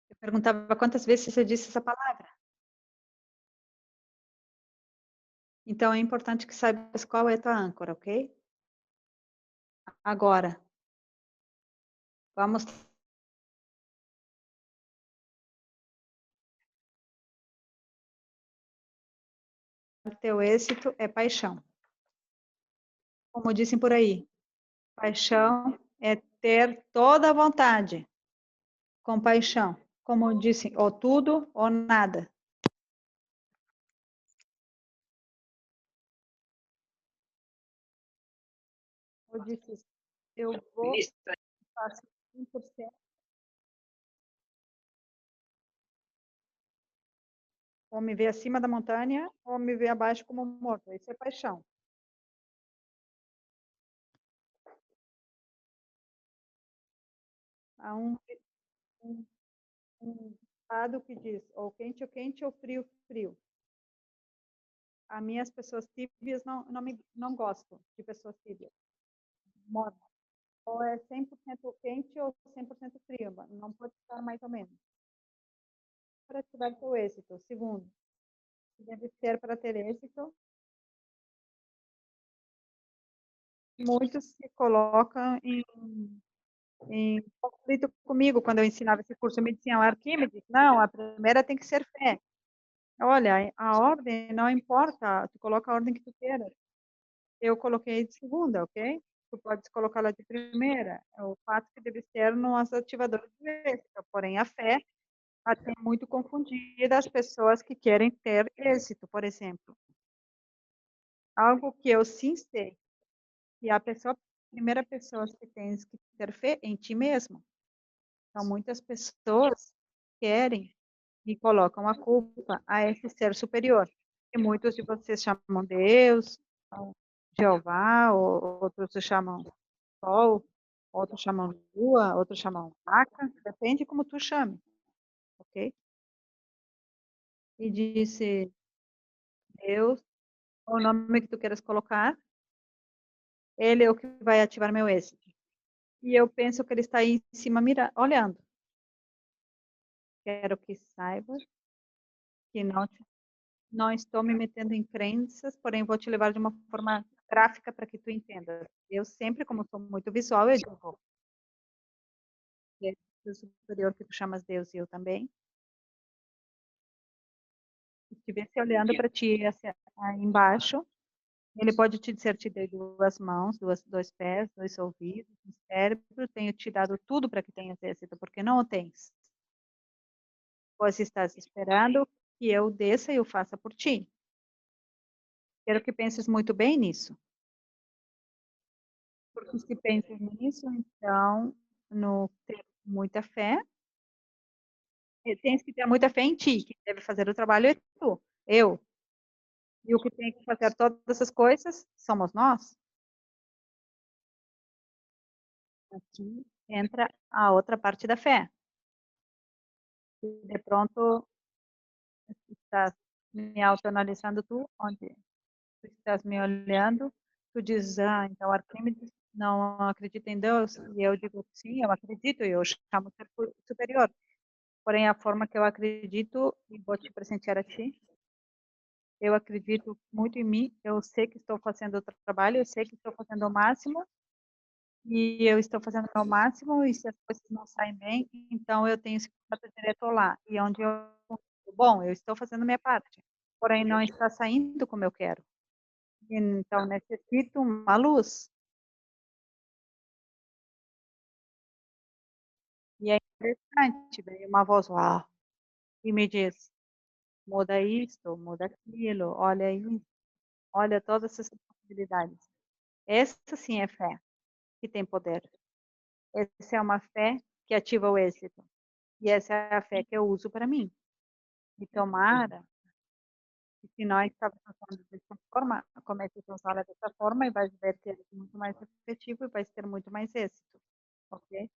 Eu perguntava quantas vezes você disse essa palavra. Então, é importante que saibas qual é a tua âncora, ok? Agora, vamos. O teu êxito é paixão. Como dizem por aí, paixão é ter toda a vontade. Compaixão, como dizem, ou tudo ou nada. Eu disse, eu vou faço 100%, ou me ver acima da montanha, ou me ver abaixo como morto. Isso é paixão. Há um, um lado que diz ou quente ou frio, frio. A mim, as pessoas tíbias não gosto de pessoas tíbias. Morna. Ou é 100% quente ou 100% frio. Não pode estar mais ou menos. Para tiver seu êxito. Segundo, deve ser para ter êxito. Muitos se colocam em conflito comigo quando eu ensinava esse curso. Me diziam, Arquímedes, não, a primeira tem que ser fé. Olha, a ordem não importa, tu coloca a ordem que tu queiras. Eu coloquei de segunda, ok? tu podes colocá-la de primeira. É o fato que deve ser nos ativadores de êxito. Porém, a fé até muito confundida as pessoas que querem ter êxito, por exemplo. Algo que eu sim sei, que a primeira pessoa que tens que ter fé em ti mesmo. Então, muitas pessoas querem e colocam a culpa a esse ser superior, que muitos de vocês chamam Deus, Jeová, ou outros se chamam Sol, outros chamam Lua, outros chamam Vaca, depende como tu chame, ok? E disse Deus, o nome que tu queiras colocar, ele é o que vai ativar meu êxito. E eu penso que ele está aí em cima olhando. Quero que saiba que não estou me metendo em crenças, porém vou te levar de uma forma gráfica para que tu entenda. Eu sempre, como sou muito visual, eu digo, o superior que tu chamas Deus e eu também, se estivesse olhando para ti assim, aí embaixo, ele pode te dizer, te dei duas mãos, dois pés, dois ouvidos, um cérebro, tenho te dado tudo para que tenhas êxito, porque não o tens. Pois estás esperando que eu desça e o faça por ti. Quero que penses muito bem nisso. Porque se pensas nisso, então, no ter muita fé, tens que ter muita fé em ti, que deve fazer o trabalho é tu, eu. E o que tem que fazer todas essas coisas somos nós. Aqui entra a outra parte da fé. De pronto, estás me autoanalisando tu, onde tu estás me olhando, tu dizes, ah, então Arquímedes não acredita em Deus, e eu digo, sim, eu acredito, e eu chamo ser superior. Porém, a forma que eu acredito, e vou te presentear a ti, eu acredito muito em mim, eu sei que estou fazendo o trabalho, eu sei que estou fazendo o máximo, e eu estou fazendo o meu máximo, e se as coisas não saem bem, então eu tenho esse contato direto lá, e onde eu, bom, eu estou fazendo a minha parte, porém não está saindo como eu quero. Então necessito uma luz. E é interessante, veio uma voz lá, e me diz, muda isto, muda aquilo, olha isso, olha todas essas possibilidades. Essa sim é fé, que tem poder. Essa é uma fé que ativa o êxito. E essa é a fé que eu uso para mim. E tomara que se nós estamos falando dessa forma, comece a usá-la dessa forma e vai ver que é muito mais efetivo e vai ter muito mais êxito. Ok?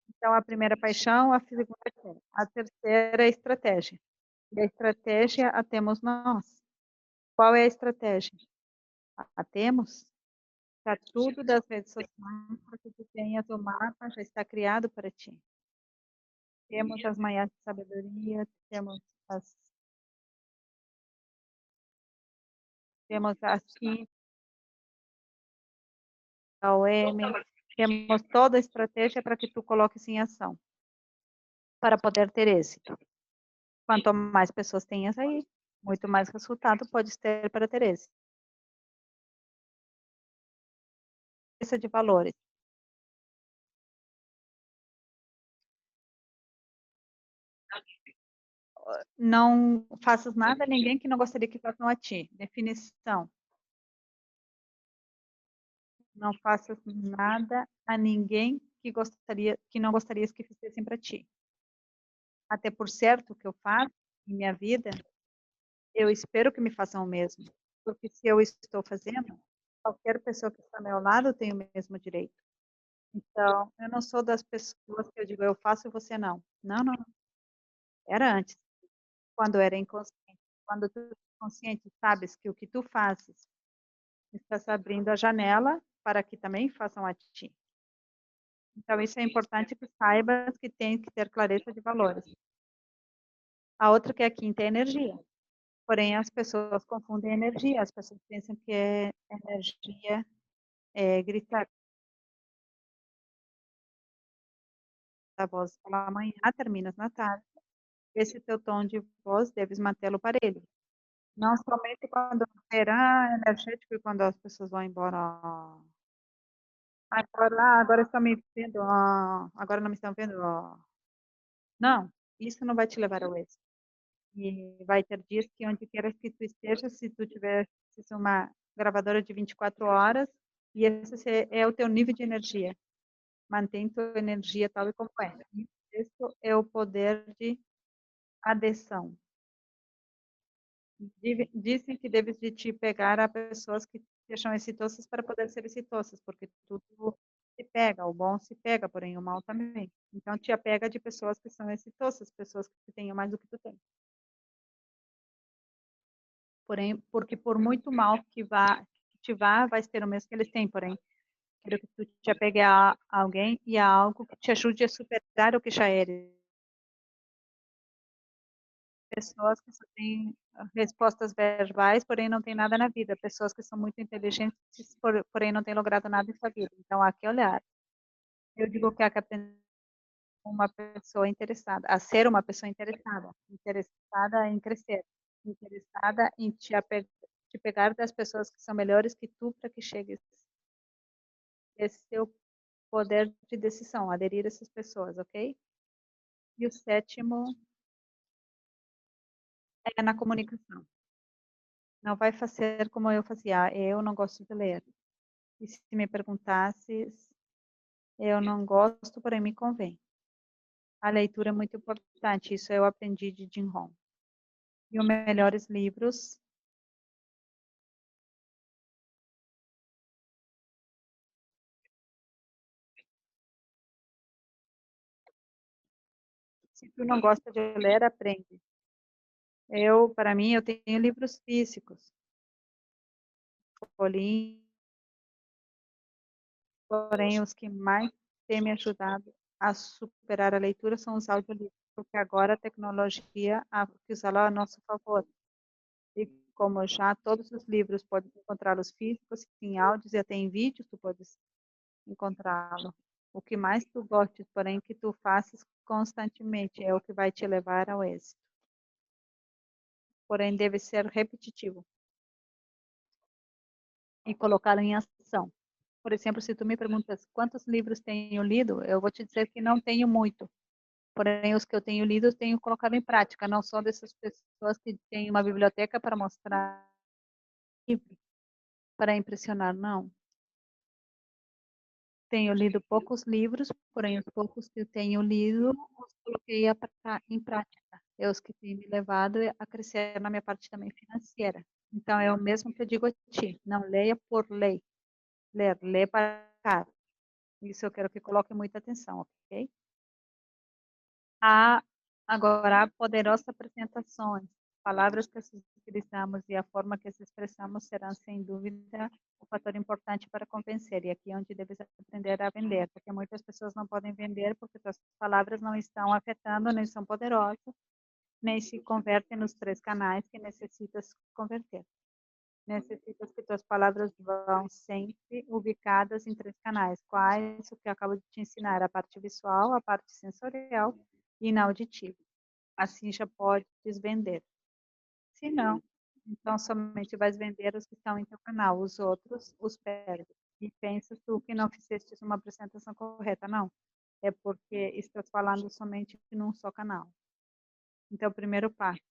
Então, a primeira paixão, a segunda fé. A terceira é a estratégia. E a estratégia a temos nós. Qual é a estratégia? A temos? Está tudo das redes sociais para que tu tenhas o mapa, já está criado para ti. Temos as manhãs de sabedoria, temos aqui a OM, temos toda a estratégia para que tu coloques em ação, para poder ter êxito. Quanto mais pessoas tenhas aí, muito mais resultado podes ter para ter êxito. Essa de valores. Não faças nada a ninguém que não gostaria que façam a ti. Definição. Não faças nada a ninguém que não gostarias que fizessem para ti. Até por certo que eu faço em minha vida, eu espero que me façam o mesmo. Porque se eu estou fazendo, qualquer pessoa que está ao meu lado tem o mesmo direito. Então, eu não sou das pessoas que eu digo, eu faço e você não. Não, não. Era antes, quando era inconsciente. Quando tu é consciente, sabes que o que tu fazes está se abrindo a janela para que também façam a ti. Então, isso é importante que saibas que tem que ter clareza de valores. A outra que é a quinta é energia. Porém, as pessoas confundem energia. As pessoas pensam que energia é gritar a voz pela manhã, terminas na tarde. Esse teu tom de voz, deves mantê-lo parelho. Não somente quando será energético e quando as pessoas vão embora. Agora estão me vendo, agora não me estão vendo. Não, isso não vai te levar ao êxito. E vai ter dias que onde quer que tu esteja, se tu tivesse uma gravadora de 24 horas, e esse é o teu nível de energia. Mantém tua energia tal e como é. Isso é o poder de adesão. Dizem que deves de te pegar a pessoas que te acham exitosas para poder ser exitosas, porque tudo se pega, o bom se pega, porém o mal também. Então te apega de pessoas que são exitosas, pessoas que tenham mais do que tu tem. Porém, porque por muito mal que te vá, vai ter o mesmo que eles têm, porém, quero que tu te apegue a alguém e a algo que te ajude a superar o que já eres. Pessoas que só têm respostas verbais, porém não têm nada na vida. Pessoas que são muito inteligentes, porém não têm logrado nada em sua vida. Então, há que olhar. Eu digo que há que aprender uma pessoa interessada, a ser uma pessoa interessada, interessada em crescer, interessada em te pegar das pessoas que são melhores que tu para que chegues. Esse é o poder de decisão, aderir a essas pessoas, ok? E o sétimo é na comunicação. Não vai fazer como eu fazia. Eu não gosto de ler. E se me perguntasses, eu não gosto, porém me convém. A leitura é muito importante. Isso eu aprendi de Jim Rohn. E os melhores livros, se tu não gosta de ler, aprende. Para mim, eu tenho livros físicos, folhinhos, porém os que mais têm me ajudado a superar a leitura são os audiolivros, porque agora a tecnologia que usá-la a nosso favor. E como já todos os livros podem encontrá-los físicos, em áudios e até em vídeos, tu podes encontrá-lo. O que mais tu gostes, porém, que tu faças constantemente é o que vai te levar ao êxito. Porém, deve ser repetitivo e colocá-lo em ação. Por exemplo, se tu me perguntas quantos livros tenho lido, eu vou te dizer que não tenho muito. Porém, os que eu tenho lido, eu tenho colocado em prática. Não sou dessas pessoas que têm uma biblioteca para mostrar livro, para impressionar, não. Tenho lido poucos livros, porém os poucos que eu tenho lido, os coloquei em prática. É os que têm me levado a crescer na minha parte também financeira. Então, é o mesmo que eu digo a ti, não leia por lei, lê para cá. Isso eu quero que coloque muita atenção, ok? Há agora poderosas apresentações, palavras que utilizamos e a forma que as expressamos serão, sem dúvida, um fator importante para convencer. E aqui é onde deves aprender a vender, porque muitas pessoas não podem vender porque suas palavras não estão afetando, nem são poderosas, nem se convertem nos 3 canais que necessitas converter. Necessitas que tuas palavras vão sempre ubicadas em 3 canais. Quais? O que eu acabo de te ensinar, a parte visual, a parte sensorial e inauditiva. Assim já podes vender. Se não, então somente vais vender os que estão em teu canal, os outros os perdes. E pensas tu que não fizeste uma apresentação correta, não. É porque estás falando somente num só canal. Então, o primeiro passo,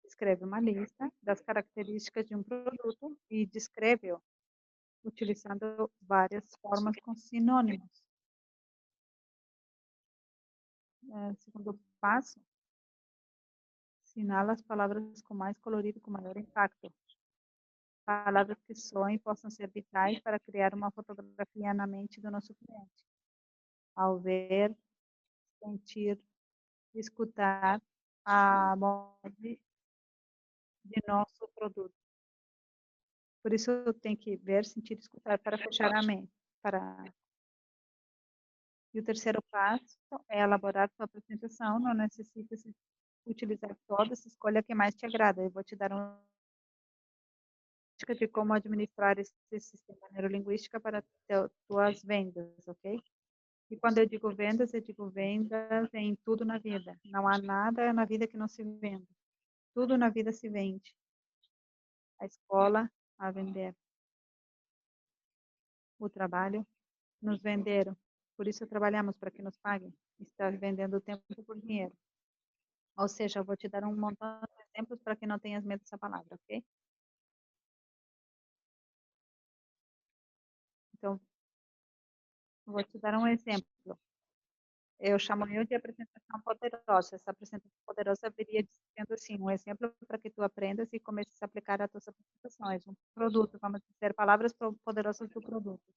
escreve uma lista das características de um produto e descreve-o utilizando várias formas com sinônimos. Segundo passo, assinala as palavras com mais colorido, com maior impacto. Palavras que soem e possam ser vitais para criar uma fotografia na mente do nosso cliente. Ao ver, sentir, escutar a bondade de nosso produto. Por isso, tem que ver, sentir, escutar para fechar a mente. E o terceiro passo é elaborar sua apresentação. Não necessita utilizar todas, escolha a que mais te agrada. Eu vou te dar uma dica de como administrar esse sistema neurolinguística para tuas vendas, ok? E quando eu digo vendas em tudo na vida. Não há nada na vida que não se venda. Tudo na vida se vende. A escola a vender. O trabalho nos venderam. Por isso trabalhamos, para que nos paguem. Está vendendo o tempo por dinheiro. Ou seja, eu vou te dar um montão de exemplos para que não tenhas medo dessa palavra, ok? Então, vou te dar um exemplo. Eu chamo eu de apresentação poderosa. Essa apresentação poderosa viria dizendo assim, um exemplo para que tu aprendas e comeces a aplicar as tuas apresentações. Um produto, vamos dizer, palavras poderosas do produto.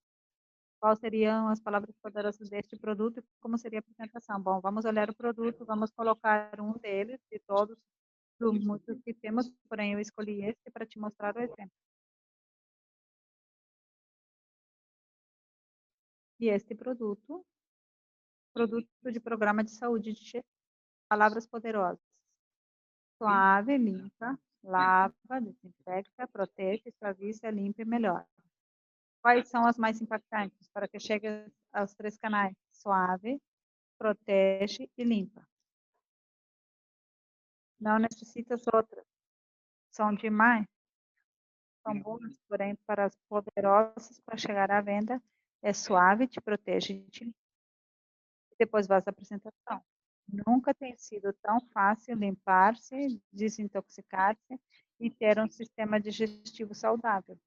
Quais seriam as palavras poderosas deste produto e como seria a apresentação? Bom, vamos olhar o produto, vamos colocar um deles, de todos os muitos que temos, porém eu escolhi este para te mostrar o exemplo. E este produto de programa de saúde de gestão. Palavras poderosas. Suave, limpa, lava, desinfecta, protege, suaviza, limpa e melhora. Quais são as mais impactantes para que chegue aos 3 canais? Suave, protege e limpa. Não necessitas outras. São demais, são boas, porém para as poderosas para chegar à venda é suave, te protege e te limpa. E depois vai à apresentação. Nunca tem sido tão fácil limpar-se, desintoxicar-se e ter um sistema digestivo saudável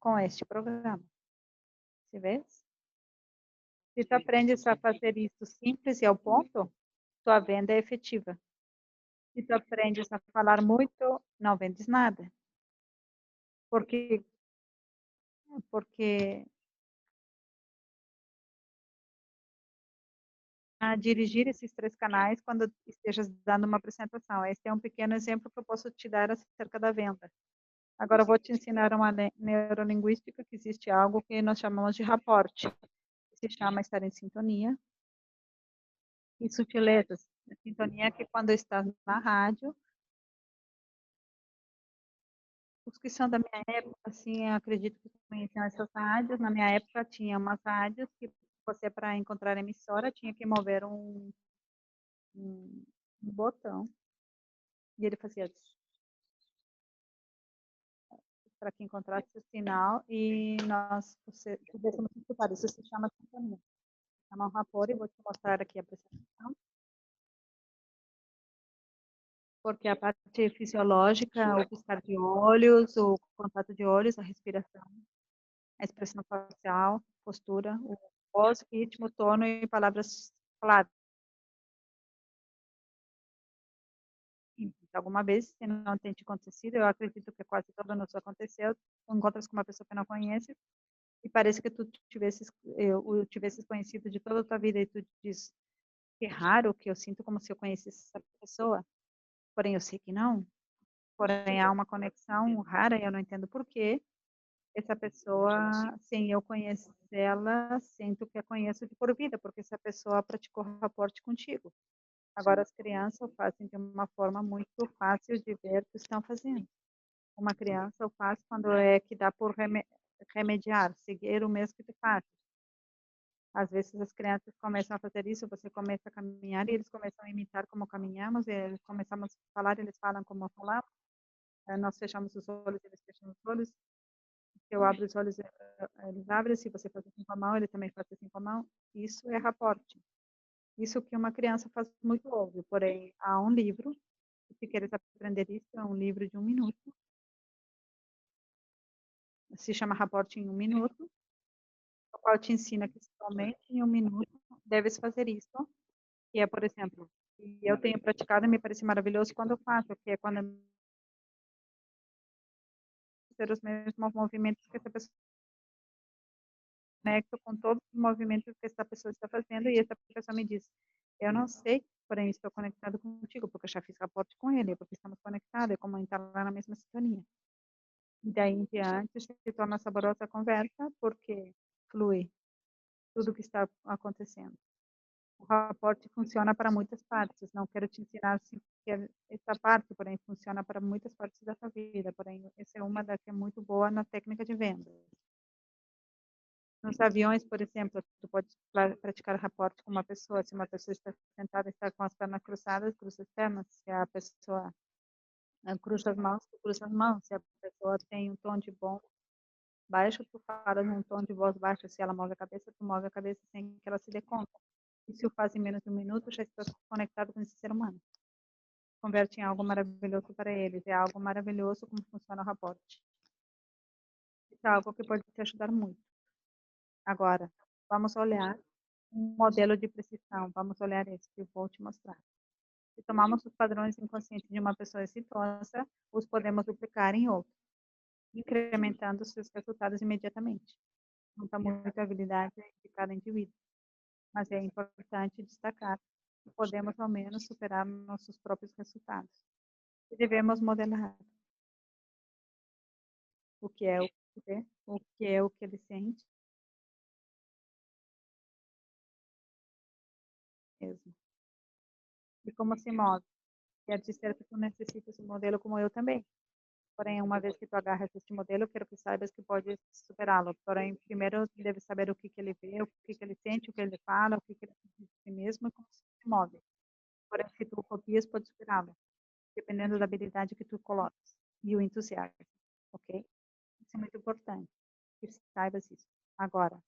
com este programa. Se vê? Se tu aprendes a fazer isso simples e ao ponto, tua venda é efetiva. Se tu aprendes a falar muito, não vendes nada. Porque a dirigir esses 3 canais quando estejas dando uma apresentação. Esse é um pequeno exemplo que eu posso te dar acerca da venda. Agora eu vou te ensinar uma neurolinguística, que existe algo que nós chamamos de raporte, que se chama estar em sintonia, e sutilezas. A sintonia é que quando estás na rádio, os que são da minha época, assim, eu acredito que conheciam essas rádios. Na minha época tinha umas rádios que você, para encontrar a emissora, tinha que mover um botão, e ele fazia para que encontrasse o sinal e nós pudéssemos escutar. Isso se chama sintonia. Chama um rapor e vou te mostrar aqui a apresentação. Porque a parte fisiológica, o piscar de olhos, o contato de olhos, a respiração, a expressão facial, postura, o voz, ritmo, tono e palavras claras. Alguma vez, se não tem te acontecido, eu acredito que quase toda nos aconteceu, tu encontras com uma pessoa que não conhece e parece que tu tivesses conhecido de toda a tua vida e tu diz, que raro, que eu sinto como se eu conhecesse essa pessoa, porém eu sei que não, porém há uma conexão rara e eu não entendo por quê. Essa pessoa, sem eu conhecê-la, sinto que a conheço de por vida, porque essa pessoa praticou raporte contigo. Agora, as crianças fazem de uma forma muito fácil de ver o que estão fazendo. Uma criança o faz quando é que dá por remediar, seguir o mesmo que tu faz. Às vezes as crianças começam a fazer isso, você começa a caminhar e eles começam a imitar como caminhamos, e eles começamos a falar, eles falam como falamos. Nós fechamos os olhos, eles fecham os olhos. Se eu abro os olhos, eles abrem. Se você faz assim com a mão, ele também faz assim com a mão. Isso é raporte. Isso que uma criança faz muito óbvio. Porém, há um livro, se queres aprender isso, é um livro de 1 minuto. Se chama Raporte em 1 minuto, o qual te ensina que somente em 1 minuto deves fazer isso. Que é, por exemplo, eu tenho praticado e me parece maravilhoso quando eu faço, que é quando eu fazer os mesmos movimentos que essa pessoa conecto com todos os movimentos que essa pessoa está fazendo e essa pessoa me diz, eu não sei, porém estou conectado contigo, porque eu já fiz raporte com ele, porque estamos conectados, é como entrar lá na mesma sintonia. E daí em diante se torna saborosa a conversa, porque flui tudo o que está acontecendo. O raporte funciona para muitas partes. Não quero te ensinar essa parte, porém funciona para muitas partes da sua vida. Porém, essa é uma das que é muito boa na técnica de venda. Nos aviões, por exemplo, tu pode praticar raporte com uma pessoa. Se uma pessoa está sentada, está com as pernas cruzadas, cruza as pernas. Se a pessoa cruza as mãos, tu cruza as mãos. Se a pessoa tem um tom de bom baixo, tu fala num tom de voz baixo, se ela move a cabeça, tu move a cabeça sem que ela se dê conta. E se o faz em menos de um minuto, já está conectado com esse ser humano. Converte em algo maravilhoso para eles. É algo maravilhoso como funciona o raporte. Isso é algo que pode te ajudar muito. Agora, vamos olhar um modelo de precisão. Vamos olhar esse que eu vou te mostrar. Se tomamos os padrões inconscientes de uma pessoa exitosa, os podemos duplicar em outro, incrementando seus resultados imediatamente. Conta muito a habilidade de cada indivíduo, mas é importante destacar que podemos ao menos superar nossos próprios resultados. E devemos modelar o que é o que vê, o que é o que ele sente mesmo. E como se move. Quer dizer que tu necessitas um modelo como eu também. Porém, uma vez que tu agarras este modelo, eu quero que saibas que pode superá-lo. Porém, primeiro deve saber o que que ele vê, o que que ele sente, o que ele fala, o que que ele diz de si mesmo e como se move. Porém, se tu copias, pode superá-lo, dependendo da habilidade que tu coloques e o entusiasmo, ok? Isso é muito importante, que saibas isso. Agora,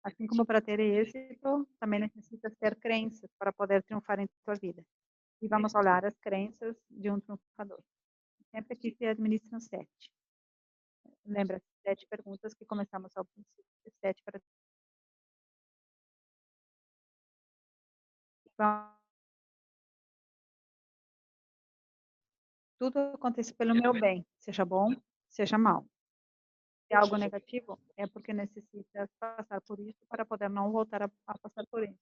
assim como para ter êxito, também necessitas ter crenças para poder triunfar em tua vida. E vamos olhar as crenças de um triunfador. Sempre aqui se administram 7. Lembra, 7 perguntas que começamos ao princípio. 7 para tudo acontece pelo meu bem, seja bom, seja mal. Se é algo negativo, é porque necessita passar por isso para poder não voltar a passar por isso.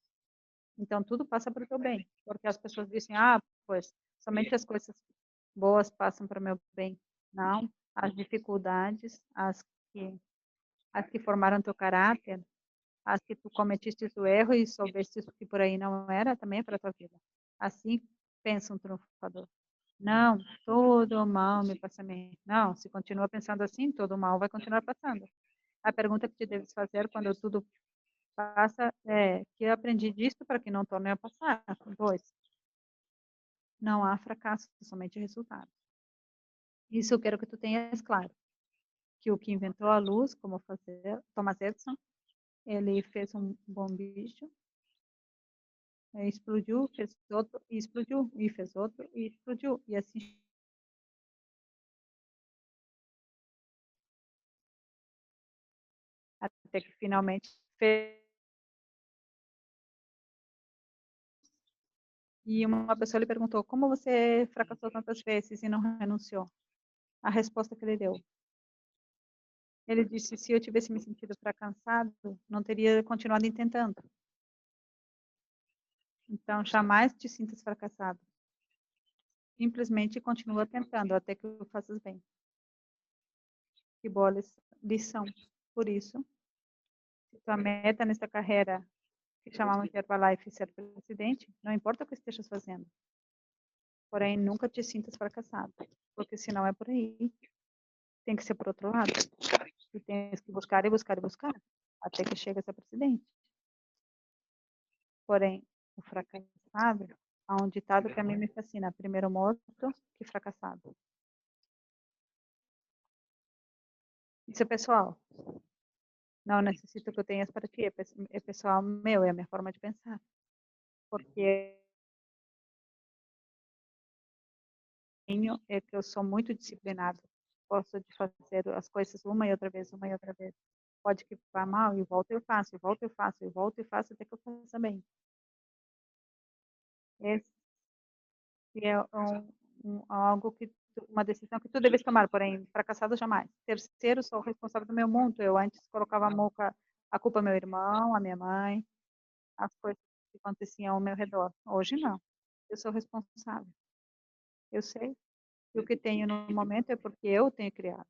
Então, tudo passa para o teu bem, porque as pessoas dizem, pois, somente as coisas boas passam para o meu bem. Não, as dificuldades, as que formaram teu caráter, as que tu cometiste o erro e soubeste que por aí não era, também é para a tua vida. Assim pensa um triunfador. Não, todo mal me passa a mim. Não, se continua pensando assim, todo mal vai continuar passando. A pergunta que te deves fazer quando tudo passa é: que eu aprendi disso para que não torne a passar? 2. Não há fracasso, somente resultado. Isso eu quero que tu tenhas claro. Que o que inventou a luz, como fazer, Thomas Edison, ele fez um bombicho, explodiu, fez outro, e explodiu, e fez outro, e explodiu. E assim, até que finalmente fez. E uma pessoa lhe perguntou: como você fracassou tantas vezes e não renunciou? A resposta que ele deu. Ele disse: se eu tivesse me sentido fracassado, não teria continuado tentando. Então, jamais te sintas fracassado. Simplesmente continua tentando até que o faças bem. Que boa lição. Por isso, se tua meta nessa carreira que chamamos de Herbalife ser presidente, não importa o que estejas fazendo. Porém, nunca te sintas fracassado, porque senão é por aí. Tem que ser por outro lado. Tu tens que buscar e buscar e buscar até que chegas a presidente. Porém, o fracassado, há um ditado que a mim me fascina: primeiro morto que fracassado. Isso é pessoal. Não necessito que eu tenhas para ti, é pessoal meu, é a minha forma de pensar. Porque é que eu sou muito disciplinado. Gosto de fazer as coisas uma e outra vez, uma e outra vez. Pode que vá mal, e volto eu faço, e volto eu faço, e volto e faço até que eu faça bem. Esse é algo que uma decisão que tu deves tomar, porém, fracassado jamais. Terceiro, sou responsável do meu mundo. Eu antes colocava a culpa ao meu irmão, à minha mãe, as coisas que aconteciam ao meu redor. Hoje não. Eu sou responsável. Eu sei. E o que tenho no momento é porque eu tenho criado.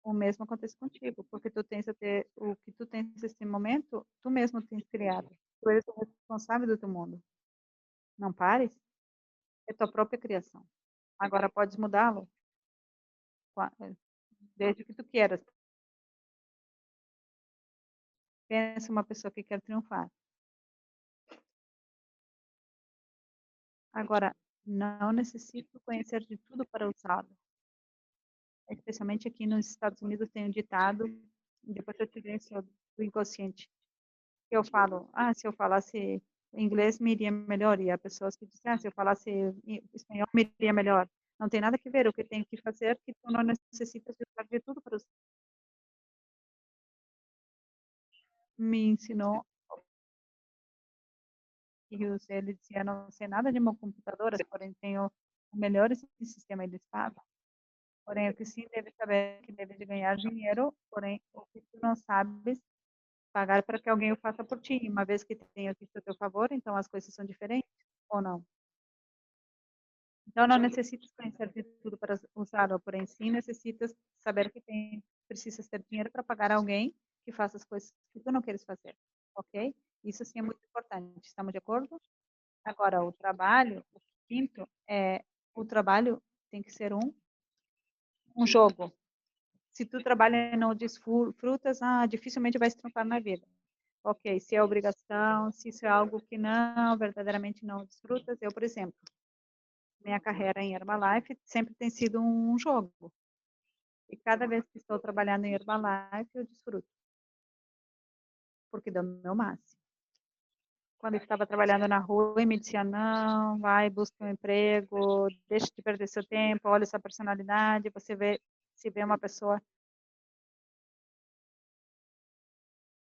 O mesmo acontece contigo, porque tu tens até o que tu tens nesse momento, tu mesmo tens criado. Tu eres o responsável do teu mundo. Não pares. É tua própria criação. Agora podes mudá-lo desde que tu queiras. Pensa uma pessoa que quer triunfar. Agora, não necessito conhecer de tudo para usá-lo. especialmente aqui nos Estados Unidos, tem um ditado, depois eu tirei isso do inconsciente, que eu falo, se eu falasse inglês me iria melhor, e há pessoas que dizem, se eu falasse espanhol me iria melhor. Não tem nada a ver, o que tem que fazer, que tu não necessitas de usar de tudo para os... Me ensinou, e ele dizia, não sei nada de uma computadora, porém tenho o melhor sistema de estado. Porém, o que sim deve saber é que deve de ganhar dinheiro, porém, o que tu não sabes, pagar para que alguém o faça por ti. Uma vez que tenha isso a teu favor, então as coisas são diferentes, ou não? Então, não necessitas conhecer de tudo para usá-lo, porém, sim necessitas saber que precisas ter dinheiro para pagar alguém que faça as coisas que tu não queres fazer, ok? Isso sim é muito importante, estamos de acordo? Agora, o trabalho, o quinto, o trabalho tem que ser um jogo. Se tu trabalha e não desfrutas, dificilmente vai se triunfar na vida. Ok, se é obrigação, se isso é algo que não, verdadeiramente não desfrutas. Eu, por exemplo, minha carreira em Herbalife sempre tem sido um jogo. E cada vez que estou trabalhando em Herbalife, eu desfruto, porque dou o meu máximo. Quando eu estava trabalhando na rua, e me dizia, não, vai, busca um emprego, deixa de perder seu tempo, olha sua personalidade, você vê, se vê uma pessoa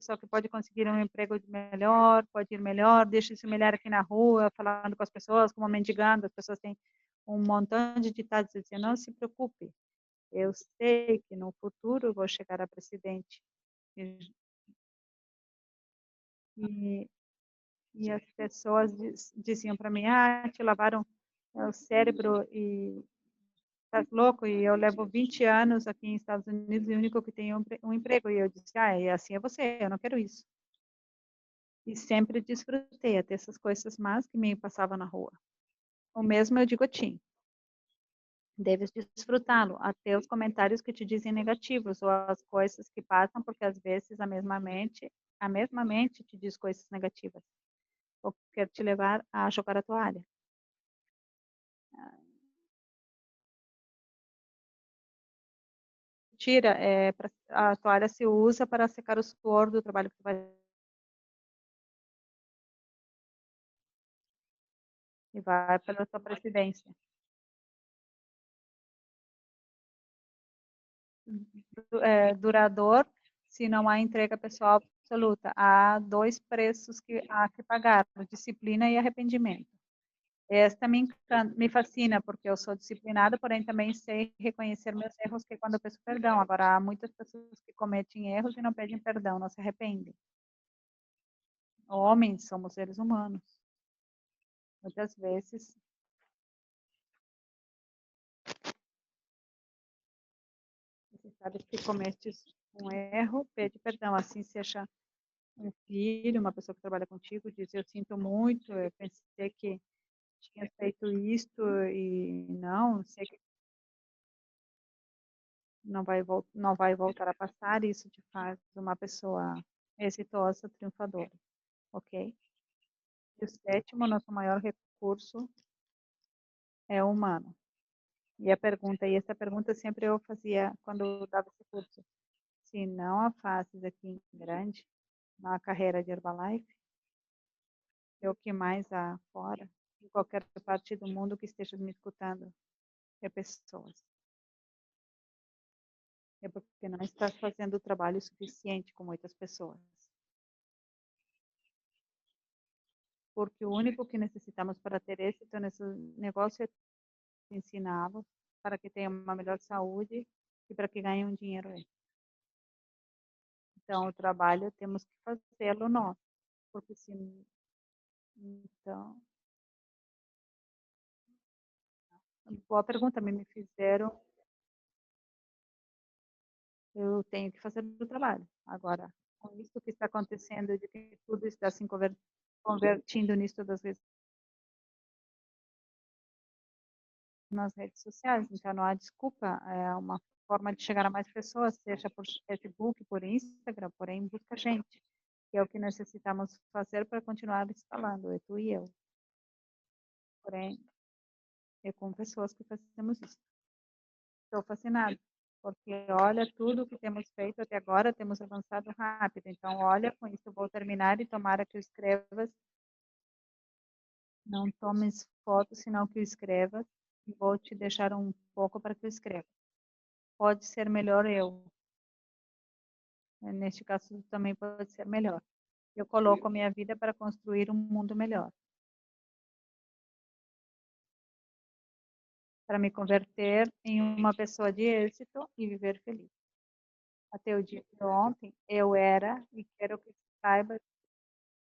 só que pode conseguir um emprego melhor, pode ir melhor, deixa de se humilhar aqui na rua, falando com as pessoas, como mendigando, as pessoas têm um montão de ditados dizendo, não se preocupe, eu sei que no futuro eu vou chegar a presidente. E, e as pessoas diziam para mim, te lavaram o cérebro e estás louco, e eu levo 20 anos aqui nos Estados Unidos e o único que tem um emprego. E eu disse, e assim é você, eu não quero isso. E sempre desfrutei até essas coisas más que me passavam na rua. O mesmo eu digo a ti. Deves desfrutá-lo, até os comentários que te dizem negativos, ou as coisas que passam, porque às vezes a mesma mente te diz coisas negativas, ou quer te levar a jogar a toalha. Tira, a toalha se usa para secar o suor do trabalho que tu vai e vai para a tua presidência. Duradouro, se não há entrega pessoal absoluta. Há dois preços que há que pagar, disciplina e arrependimento. Esta me fascina, porque eu sou disciplinada, porém também sei reconhecer meus erros, que é quando eu peço perdão. Agora, há muitas pessoas que cometem erros e não pedem perdão, não se arrependem. Homens, somos seres humanos. Muitas vezes, você sabe que cometes um erro, pede perdão. Assim, seja um filho, uma pessoa que trabalha contigo, diz, eu sinto muito, eu pensei que tinha feito isto e não, sei que não vai voltar a passar, e isso te faz uma pessoa exitosa, triunfadora, ok? E o sétimo, nosso maior recurso é o humano. E essa pergunta sempre eu fazia quando eu dava esse curso. Se não a fazes aqui em grande, na carreira de Herbalife, é o que mais há fora, em qualquer parte do mundo que esteja me escutando, é pessoas. É porque não estás fazendo o trabalho suficiente com muitas pessoas. Porque o único que necessitamos para ter êxito nesse negócio é ensiná-los para que tenham uma melhor saúde e para que ganhem um dinheiro extra. Então, o trabalho temos que fazê-lo nós, porque se então, boa pergunta, me fizeram, eu tenho que fazer o trabalho. Agora, com isso que está acontecendo, de que tudo está se convertindo nisso das vezes nas redes sociais, então não há desculpa, é uma forma de chegar a mais pessoas, seja por Facebook, por Instagram, porém busca gente, que é o que necessitamos fazer para continuar escalando, é tu e eu. Porém, é com pessoas que fazemos isso. Estou fascinado. porque olha tudo que temos feito até agora, temos avançado rápido. Então, olha, com isso eu vou terminar e tomara que eu escrevas, não tomes fotos, senão que eu escrevas, e vou te deixar um pouco para que eu escreva. Pode ser melhor eu. Neste caso, também pode ser melhor. Eu coloco a minha vida para construir um mundo melhor. Para me converter em uma pessoa de êxito e viver feliz. Até o dia de ontem, eu era, e quero que saiba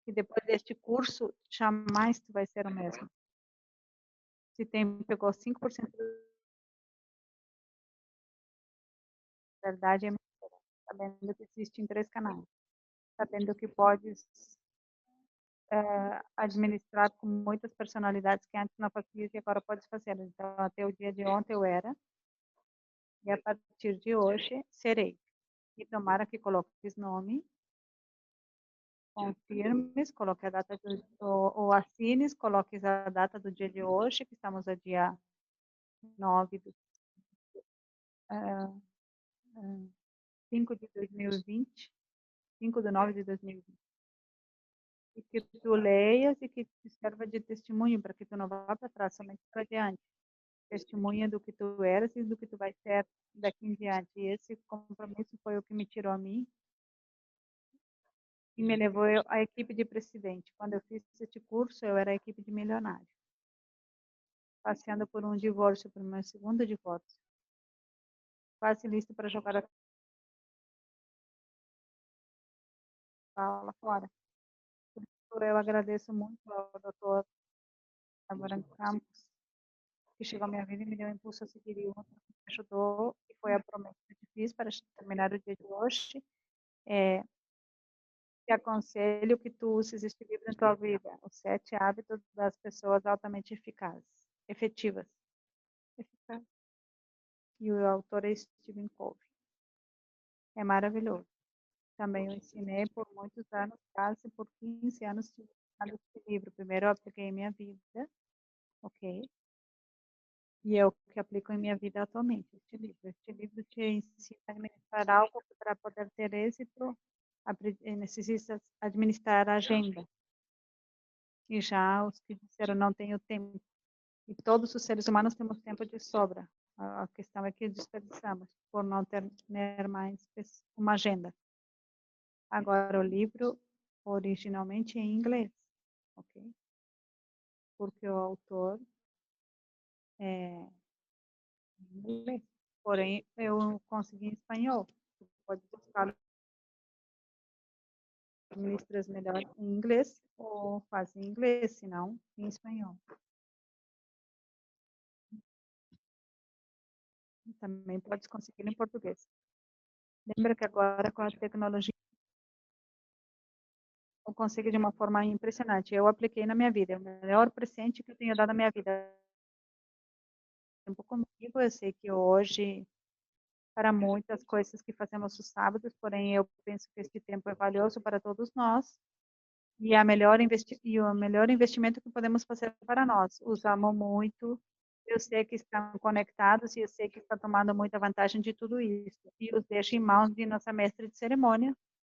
que depois deste curso, jamais tu vai ser o mesmo. Se pegou 5% da verdade, é mentira. Sabendo que existem 3 canais. Sabendo que podes administrar com muitas personalidades que antes não fazia e agora podes fazer. Então, até o dia de ontem eu era, e a partir de hoje serei. E tomara que coloques nome, confirmes, coloque a data ou assines, coloques a data do dia de hoje, que estamos a dia 9 de 5 de 2020, 5 de 9 de 2020. E que tu leias e que te serva de testemunho, para que tu não vá para trás, somente para diante. Testemunha do que tu eras e do que tu vai ser daqui em diante. E esse compromisso foi o que me tirou a mim e me levou à equipe de presidente. Quando eu fiz este curso, eu era a equipe de milionário. Passeando por um divórcio, por meu segundo divórcio. Quase listo para jogar a fala fora. Por isso, eu agradeço muito ao doutor Abraham Campos, que chegou à minha vida e me deu um impulso a seguir e outro que me ajudou, e foi a promessa que fiz para terminar o dia de hoje. Te aconselho que tu uses este livro na tua vida, Os 7 Hábitos das Pessoas Altamente Eficazes, Efetivas. Eficaz. E o autor é Stephen Covey. É maravilhoso. Também eu ensinei por muitos anos, quase por 15 anos, este livro. Primeiro eu apliquei em minha vida, ok? E eu que aplico em minha vida atualmente, este livro. Este livro te ensina a administrar algo para poder ter êxito, necessita administrar a agenda. E já os que disseram não tenho tempo. E todos os seres humanos temos tempo de sobra. A questão é que desperdiçamos por não ter mais uma agenda. Agora, o livro originalmente é em inglês, ok? Porque o autor é em inglês. Porém, eu consegui em espanhol. Você pode buscar ministras melhor em inglês ou faz em inglês, se não em espanhol. Também pode conseguir em português. Lembra que agora com a tecnologia eu consigo de uma forma impressionante. Eu apliquei na minha vida. É o melhor presente que eu tenho dado na minha vida. Tempo comigo, eu sei que hoje, para muitas coisas que fazemos os sábados, porém eu penso que este tempo é valioso para todos nós e o melhor investimento que podemos fazer para nós. Os amo muito. Eu sei que estão conectados e eu sei que estão tomando muita vantagem de tudo isso. E os deixo em mãos de nossa mestre de cerimônia,